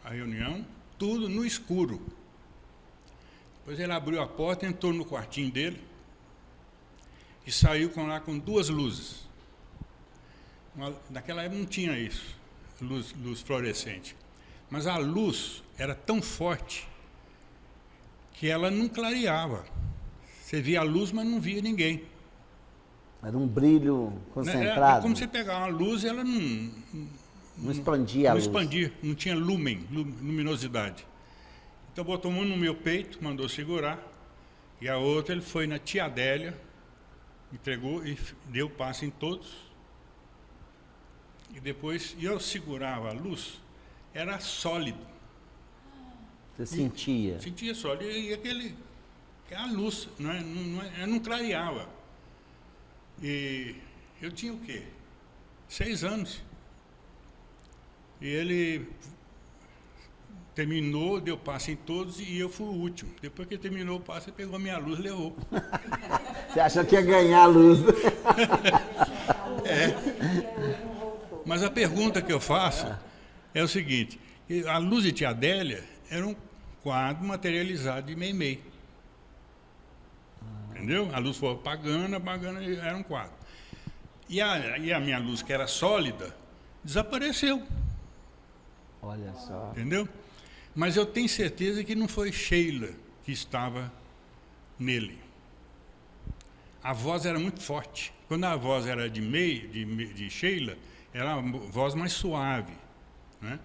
a reunião, tudo no escuro. Depois ele abriu a porta, entrou no quartinho dele e saiu lá com duas luzes. Naquela época não tinha isso, luz fluorescente. Mas a luz era tão forte que ela não clareava. Você via a luz, mas não via ninguém. Era um brilho É concentrado. como você pegar uma luz, ela não expandia a luz. expandia, não tinha luminosidade. Então botou uma no meu peito, mandou segurar, e a outra ele foi na tia Adélia, entregou e deu passe em todos. E depois eu segurava a luz, era sólido. Você sentia. Sentia sólido, e a luz, não clareava. E eu tinha o quê? 6 anos. E ele terminou, deu passe em todos e eu fui o último. Depois que ele terminou o passe, ele pegou a minha luz e levou. Você achou que ia ganhar a luz? Mas a pergunta que eu faço é o seguinte: a luz de tia Adélia era um quadro materializado de meio. Entendeu? A luz foi apagando, era um quadro. E a minha luz, que era sólida, desapareceu. Olha só. Entendeu? Mas eu tenho certeza que não foi Sheila que estava nele. A voz era muito forte. Quando a voz era de Sheila, era uma voz mais suave. Né?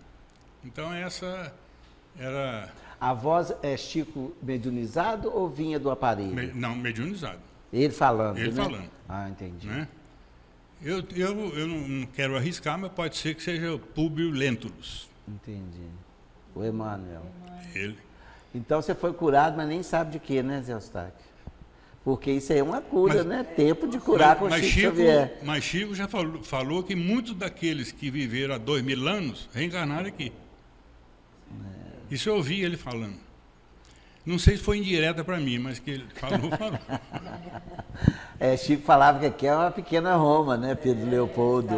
Então essa era... A voz é Chico mediunizado ou vinha do aparelho? Não, mediunizado. Ele falando, Ele né? falando. Ah, entendi. Né? Eu não quero arriscar, mas pode ser que seja o Públio Lentulus. Entendi. O Emmanuel. Ele. Então você foi curado, mas nem sabe de quê, né, Zé Eustáquio? Porque isso aí é uma cura, né? Tempo de curar com Chico Xavier. Mas Chico já falou que muitos daqueles que viveram há 2000 anos reencarnaram aqui. Isso eu ouvi ele falando. Não sei se foi indireta para mim, mas que ele falou. Chico falava que aqui é uma pequena Roma, né, Pedro Leopoldo?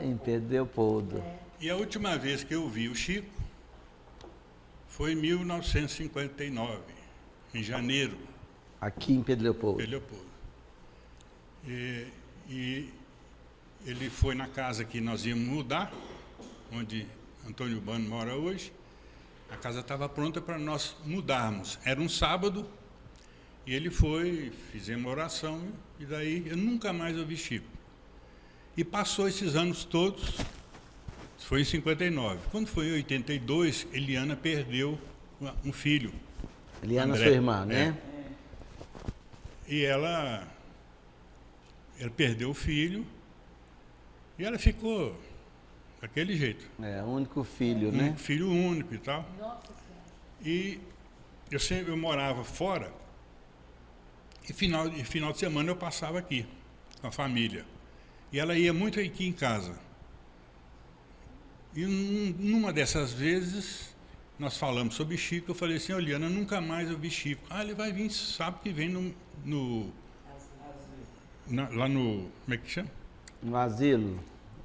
Em Pedro Leopoldo. E a última vez que eu vi o Chico foi em 1959, em janeiro. Aqui em Pedro Leopoldo. Pedro Leopoldo. E ele foi na casa que nós íamos mudar, onde Antônio Urbano mora hoje. A casa estava pronta para nós mudarmos. Era um sábado, e ele foi, fizemos oração, e daí eu nunca mais ouvi Chico. E passou esses anos todos, foi em 59. Quando foi em 82, Eliana perdeu um filho. Eliana, André, sua irmã, né? E ela perdeu o filho, e ela ficou daquele jeito. O único filho, né? Um filho único e tal. Nossa Senhora. E eu morava fora, e final de semana eu passava aqui, com a família. E ela ia muito aqui em casa. E numa dessas vezes, nós falamos sobre Chico, eu falei assim, Eliana, nunca mais eu vi Chico. Ele vai vir sábado que vem lá no... Como é que chama? No asilo,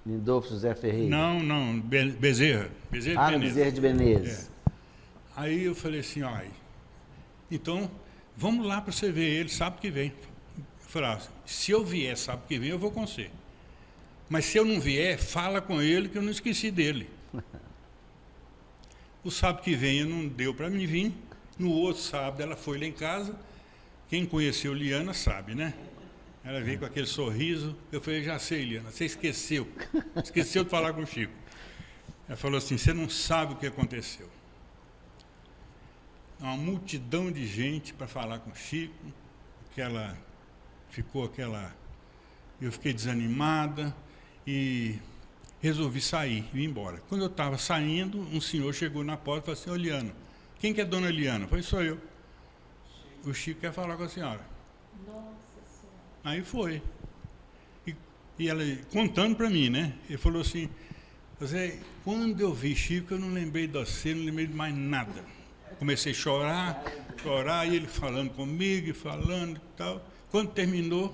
Lindolfo José Ferreira. Não, Bezerra. Bezerra de no Menezes. Bezerra de Menezes. Aí eu falei assim, então, vamos lá para você ver ele sábado que vem. Eu falei, se eu vier sábado que vem, eu vou com você. Mas se eu não vier, fala com ele que eu não esqueci dele. O sábado que vem não deu para mim vir. No outro sábado ela foi lá em casa. Quem conheceu Liana sabe, né? Ela veio com aquele sorriso. Eu falei, já sei, Liana, você esqueceu. Esqueceu de falar com o Chico. Ela falou assim, você não sabe o que aconteceu. Uma multidão de gente para falar com o Chico. Eu fiquei desanimada e resolvi sair e ir embora. Quando eu estava saindo, um senhor chegou na porta e falou assim, Liana, quem que é dona Liana? Eu falei, sou eu. O Chico quer falar com a senhora. Nossa Senhora. Aí foi. E ela contando para mim, né? Ele falou assim, quando eu vi Chico, eu não lembrei de você, não lembrei de mais nada. Comecei a chorar, e ele falando comigo, falando e tal. Quando terminou,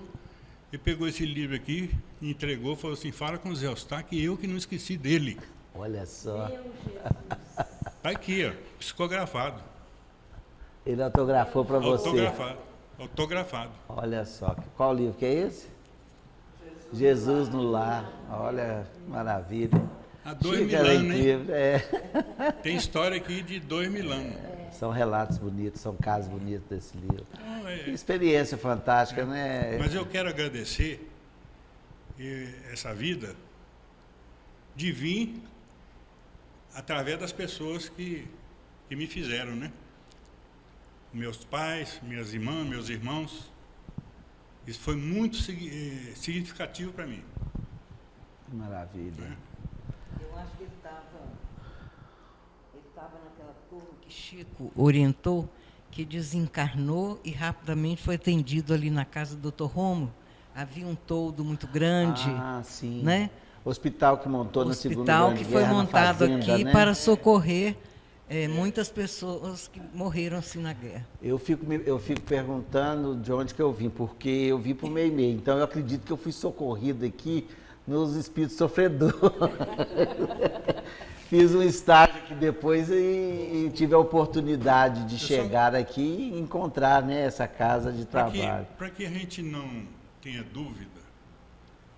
ele pegou esse livro aqui, entregou, falou assim, fala com o Zé Eustáquio, que eu que não esqueci dele. Olha só. Meu Jesus. Tá aqui, psicografado. Ele autografou para você. Autografado. Olha só. Qual livro que é esse? Jesus no Lar. Olha, maravilha. Há 2000 anos, hein? Tem história aqui de 2000 anos. São relatos bonitos, são casos bonitos desse livro. Experiência fantástica, né? Mas eu quero agradecer essa vida de vir através das pessoas que me fizeram, né? Meus pais, minhas irmãs, meus irmãos. Isso foi muito significativo para mim. Maravilha. Eu acho que ele estava naquela turma que Chico orientou, que desencarnou e rapidamente foi atendido ali na casa do Dr. Romo. Havia um toldo muito grande. Sim. Né? Hospital que montou na Segunda Guerra. Hospital que foi montado fazenda, aqui, né? para socorrer muitas pessoas que morreram assim na guerra. Eu fico perguntando de onde que eu vim, porque eu vim por Meimei. Então eu acredito que eu fui socorrido aqui nos espíritos sofredores. Fiz um estágio aqui depois e tive a oportunidade de chegar aqui e encontrar, né, essa casa de trabalho. Para que a gente não tenha dúvida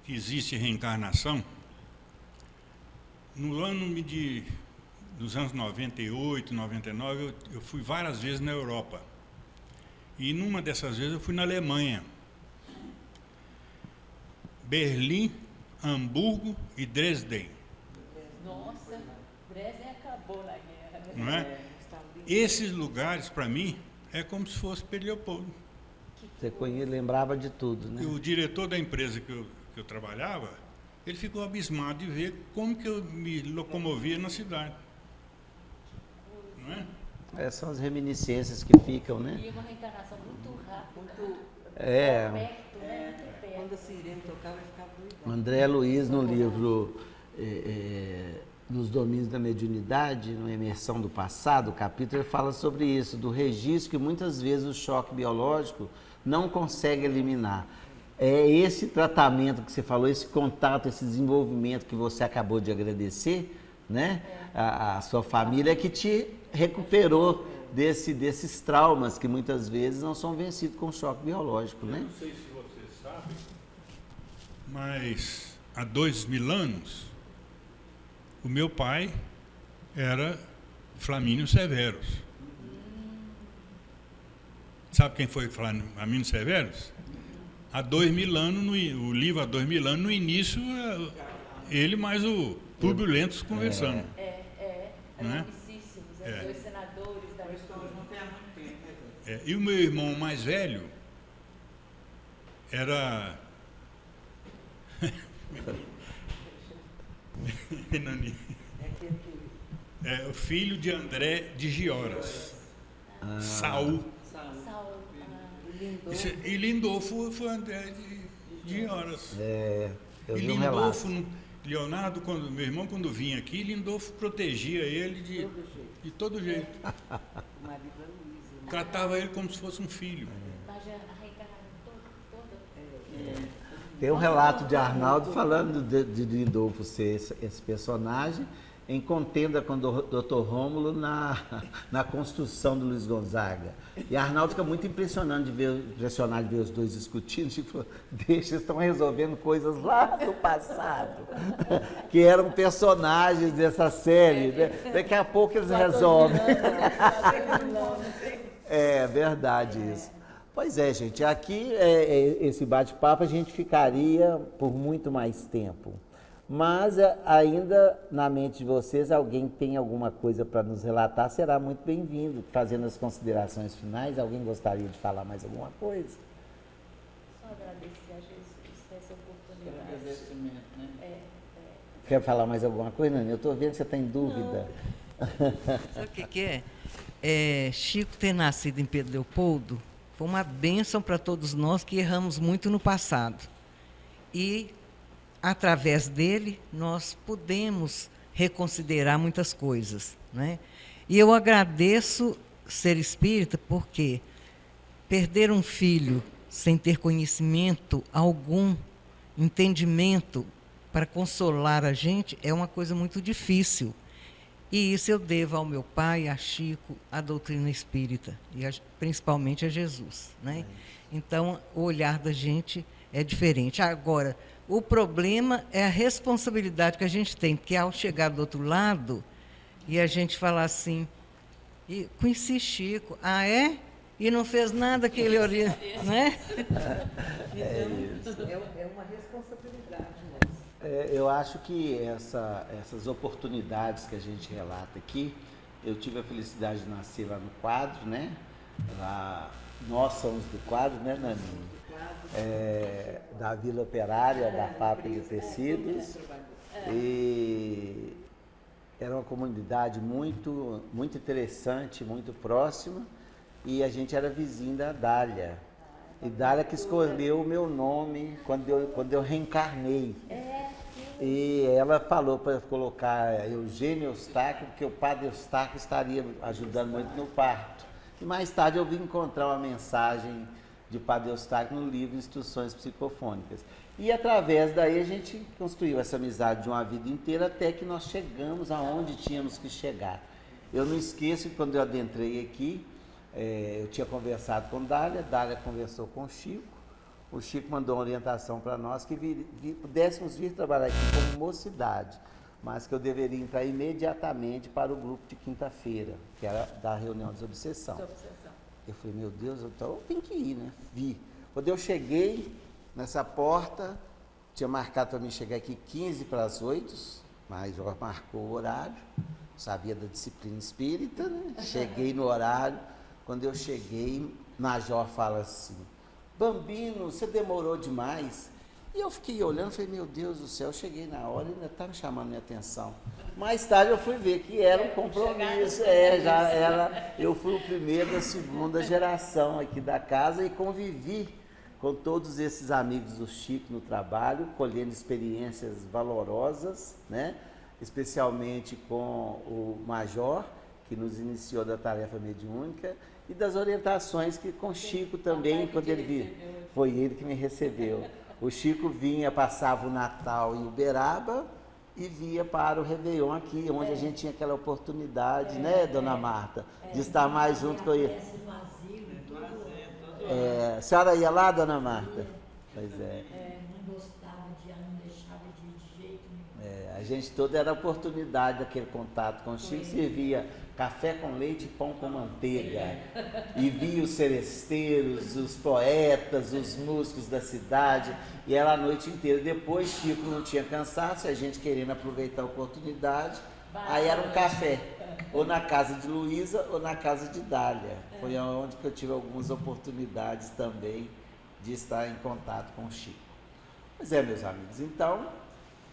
que existe reencarnação, no ano dos anos 98, 99, eu fui várias vezes na Europa. E numa dessas vezes eu fui na Alemanha. Berlim, Hamburgo e Dresden. Nossa, Dresden acabou na guerra, né? Não é? Esses lugares, para mim, é como se fosse Pedro Leopoldo. Você lembrava de tudo, né? E o diretor da empresa que eu trabalhava, ele ficou abismado de ver como que eu me locomovia na cidade. Não é? São as reminiscências que ficam, né? E uma reencarnação muito rápida, muito É. perto, né? Muito perto. Quando a sirene tocava, eu ficava doidão. André Luiz, no livro nos domínios da mediunidade, na imersão do passado, o capítulo ele fala sobre isso, do registro que muitas vezes o choque biológico não consegue eliminar. É esse tratamento que você falou, esse contato, esse desenvolvimento que você acabou de agradecer, né? A sua família que te recuperou desses traumas que muitas vezes não são vencidos com choque biológico, né? Eu não sei se vocês sabem, mas há 2000 anos, o meu pai era Flamínio Severus. Sabe quem foi Flamínio Severus? Há 2000 anos, o livro há 2000 anos, no início, ele mais o Públio Lentulus conversando. Eram amicíssimos, dois senadores da República. Não tem há muito tempo. E o meu irmão mais velho era... o filho de André de Gioras, Saul. E Lindolfo foi André de Gioras. Eu E vi um Lindolfo, relato. Leonardo, meu irmão, quando vinha aqui, Lindolfo protegia ele de todo jeito. Tratava ele como se fosse um filho. Mas a reencarnação toda. Tem um relato de Arnaldo falando de Lindolfo ser esse personagem, em contenda com o Dr. Rômulo na construção do Luiz Gonzaga. E Arnaldo fica muito impressionado de ver os dois discutindo, tipo, deixa, eles estão resolvendo coisas lá do passado, que eram personagens dessa série, né? Daqui a pouco eles resolvem. É verdade isso. Pois é, gente, aqui esse bate-papo a gente ficaria por muito mais tempo. Mas ainda na mente de vocês, alguém tem alguma coisa para nos relatar, será muito bem-vindo. Fazendo as considerações finais, alguém gostaria de falar mais alguma coisa? Só agradecer a Jesus essa oportunidade. Agradecimento, né? Quer falar mais alguma coisa, Nani? Eu estou vendo que você está em dúvida. Sabe o que é? Chico ter nascido em Pedro Leopoldo foi uma bênção para todos nós que erramos muito no passado. E através dele, nós podemos reconsiderar muitas coisas, né? E eu agradeço ser espírita porque perder um filho sem ter conhecimento algum, entendimento para consolar a gente é uma coisa muito difícil. E isso eu devo ao meu pai, a Chico, à doutrina espírita, e principalmente a Jesus, né? Então, o olhar da gente é diferente. Agora, o problema é a responsabilidade que a gente tem, porque ao chegar do outro lado e a gente falar assim, e conheci Chico, e não fez nada que ele orienta, né? É uma responsabilidade nossa. Eu acho que essas oportunidades que a gente relata aqui, eu tive a felicidade de nascer lá no Quadro, né? Lá, nós somos do Quadro, né, Nani? Da Vila Operária, da fábrica de tecidos, e era uma comunidade muito, muito interessante, muito próxima, e a gente era vizinho da Dália. E Dália que escolheu o meu nome quando eu reencarnei. E ela falou para colocar Eugênio Eustáquio, porque o padre Eustáquio estaria ajudando muito no parto. E mais tarde eu vim encontrar uma mensagem de Padre Eustáquio no livro Instruções Psicofônicas. E através daí a gente construiu essa amizade de uma vida inteira até que nós chegamos aonde tínhamos que chegar. Eu não esqueço que quando eu adentrei aqui, eu tinha conversado com Dália conversou com o Chico mandou uma orientação para nós que pudéssemos vir trabalhar aqui como mocidade, mas que eu deveria entrar imediatamente para o grupo de quinta-feira, que era da reunião de obsessão. Eu falei, meu Deus, então eu tenho que ir, né? Vi. Quando eu cheguei nessa porta, tinha marcado para mim chegar aqui 15 para as 8, mas já marcou o horário, sabia da disciplina espírita, né? Cheguei no horário. Quando eu cheguei, Major fala assim, Bambino, você demorou demais. E eu fiquei olhando, falei, meu Deus do céu, eu cheguei na hora e ainda está me chamando minha atenção. Mais tarde eu fui ver que era um compromisso, já era, eu fui o primeiro da segunda geração aqui da casa e convivi com todos esses amigos do Chico no trabalho, colhendo experiências valorosas, né? especialmente com o Major, que nos iniciou da tarefa mediúnica, e das orientações que com Chico também, quando ele vinha, foi ele que me recebeu. O Chico vinha, passava o Natal em Uberaba e via para o Réveillon aqui, onde a gente tinha aquela oportunidade, né, Dona Marta, de estar mais junto com ele. A senhora ia lá, Dona Marta? Pois é. Não gostava não deixava de ir de jeito nenhum. A gente toda era a oportunidade daquele contato com o Chico, servia café com leite e pão com manteiga. E via os seresteiros, os poetas, os músicos da cidade, e era a noite inteira. Depois Chico não tinha cansaço, a gente querendo aproveitar a oportunidade, aí era um café, ou na casa de Luísa ou na casa de Dália. Foi onde que eu tive algumas oportunidades também de estar em contato com o Chico. Pois é, meus amigos, então,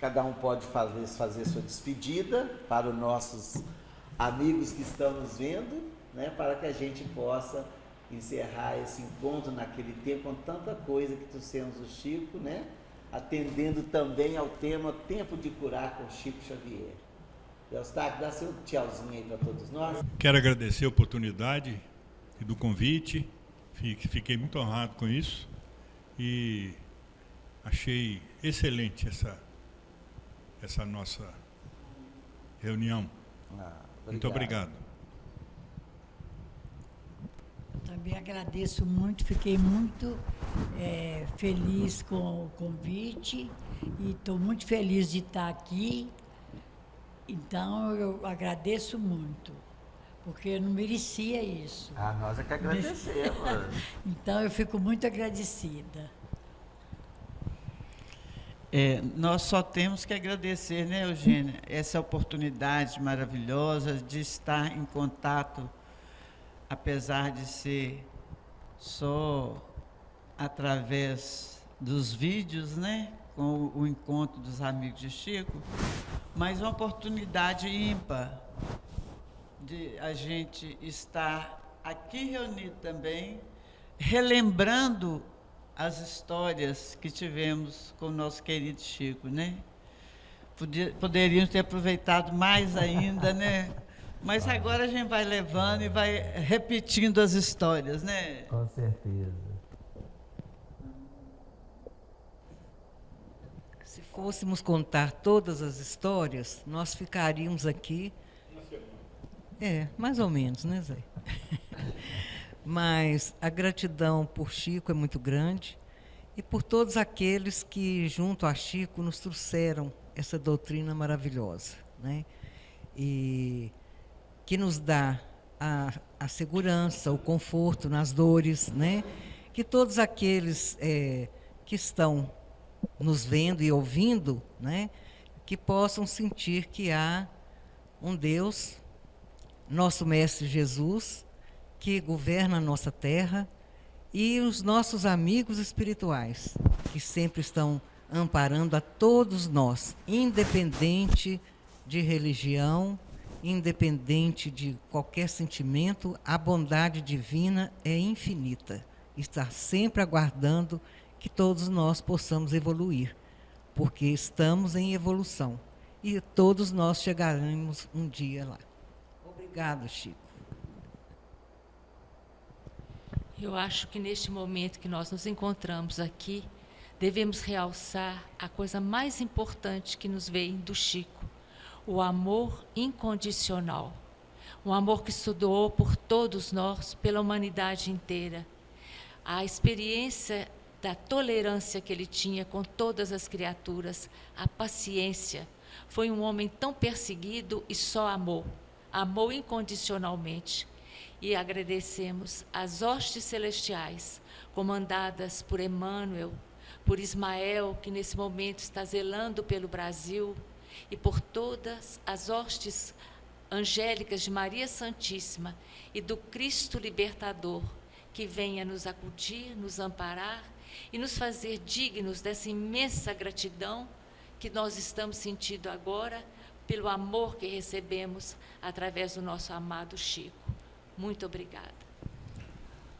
cada um pode fazer sua despedida para os nossos amigos que estão nos vendo, né, para que a gente possa encerrar esse encontro naquele tempo com tanta coisa que trouxemos o Chico, né, atendendo também ao tema Tempo de Curar com Chico Xavier. Eustáquio, dá seu tchauzinho aí para todos nós. Quero agradecer a oportunidade e do convite, fiquei muito honrado com isso e achei excelente essa nossa reunião. Muito obrigado. Eu também agradeço muito, fiquei muito feliz com o convite e estou muito feliz de estar aqui. Então, eu agradeço muito, porque eu não merecia isso. Nós é que agradecemos. Então, eu fico muito agradecida. Nós só temos que agradecer, né, Eugênia, essa oportunidade maravilhosa de estar em contato, apesar de ser só através dos vídeos, né, com o encontro dos amigos de Chico, mas uma oportunidade ímpar de a gente estar aqui reunido também, relembrando as histórias que tivemos com o nosso querido Chico, né? Poderíamos ter aproveitado mais ainda, né? Mas agora a gente vai levando e vai repetindo as histórias, né? Com certeza. Se fôssemos contar todas as histórias, nós ficaríamos aqui... mais ou menos, né, Zé? Mas a gratidão por Chico é muito grande e por todos aqueles que, junto a Chico, nos trouxeram essa doutrina maravilhosa, né? E que nos dá a segurança, o conforto nas dores, né? Que todos aqueles que estão nos vendo e ouvindo, né? Que possam sentir que há um Deus, nosso Mestre Jesus, que governa a nossa terra, e os nossos amigos espirituais, que sempre estão amparando a todos nós, independente de religião, independente de qualquer sentimento, a bondade divina é infinita. Está sempre aguardando que todos nós possamos evoluir, porque estamos em evolução, e todos nós chegaremos um dia lá. Obrigado, Chico. Eu acho que neste momento que nós nos encontramos aqui, devemos realçar a coisa mais importante que nos vem do Chico, o amor incondicional. Um amor que se doou por todos nós, pela humanidade inteira. A experiência da tolerância que ele tinha com todas as criaturas, a paciência. Foi um homem tão perseguido e só amou incondicionalmente. E agradecemos as hostes celestiais, comandadas por Emmanuel, por Ismael, que nesse momento está zelando pelo Brasil, e por todas as hostes angélicas de Maria Santíssima e do Cristo Libertador, que venha nos acudir, nos amparar e nos fazer dignos dessa imensa gratidão que nós estamos sentindo agora pelo amor que recebemos através do nosso amado Chico. Muito obrigada.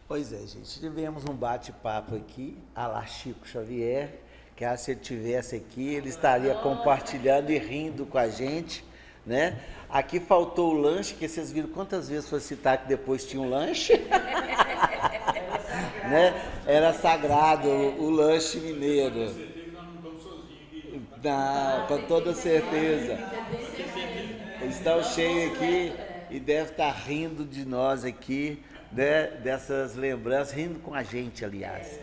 Pois é, gente, tivemos um bate-papo aqui, à la Chico Xavier. que se ele estivesse aqui, ele estaria compartilhando e rindo com a gente, né? Aqui faltou o lanche, que vocês viram quantas vezes foi citar que depois tinha um lanche? Né? Era sagrado o lanche mineiro. Não, com toda certeza. Eles estão cheios aqui e devem estar rindo de nós aqui, né? Dessas lembranças, rindo com a gente, aliás.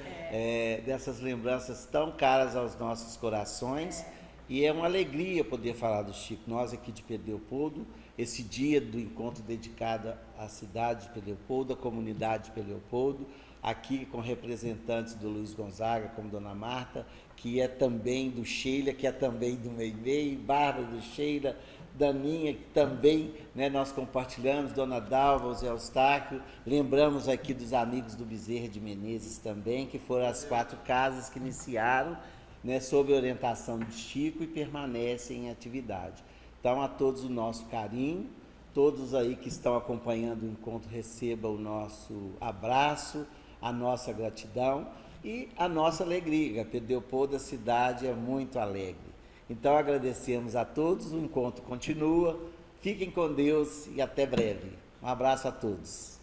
Dessas lembranças tão caras aos nossos corações. E é uma alegria poder falar do Chico. Nós aqui de Pedro Leopoldo, esse dia do encontro dedicado à cidade de Pedro Leopoldo, à comunidade de Pedro Leopoldo, aqui com representantes do Luiz Gonzaga, como Dona Marta, que é também do Sheila, que é também do Meimei, Bárbara do Sheila, Daninha, que também, né, nós compartilhamos, Dona Dalva, Zé Eustáquio, lembramos aqui dos amigos do Bezerra de Menezes também, que foram as 4 casas que iniciaram, né, sob orientação de Chico e permanecem em atividade. Então, a todos o nosso carinho, todos aí que estão acompanhando o encontro, recebam o nosso abraço, a nossa gratidão e a nossa alegria. Pedro Leopoldo, a cidade é muito alegre. Então, agradecemos a todos, o encontro continua, fiquem com Deus e até breve. Um abraço a todos.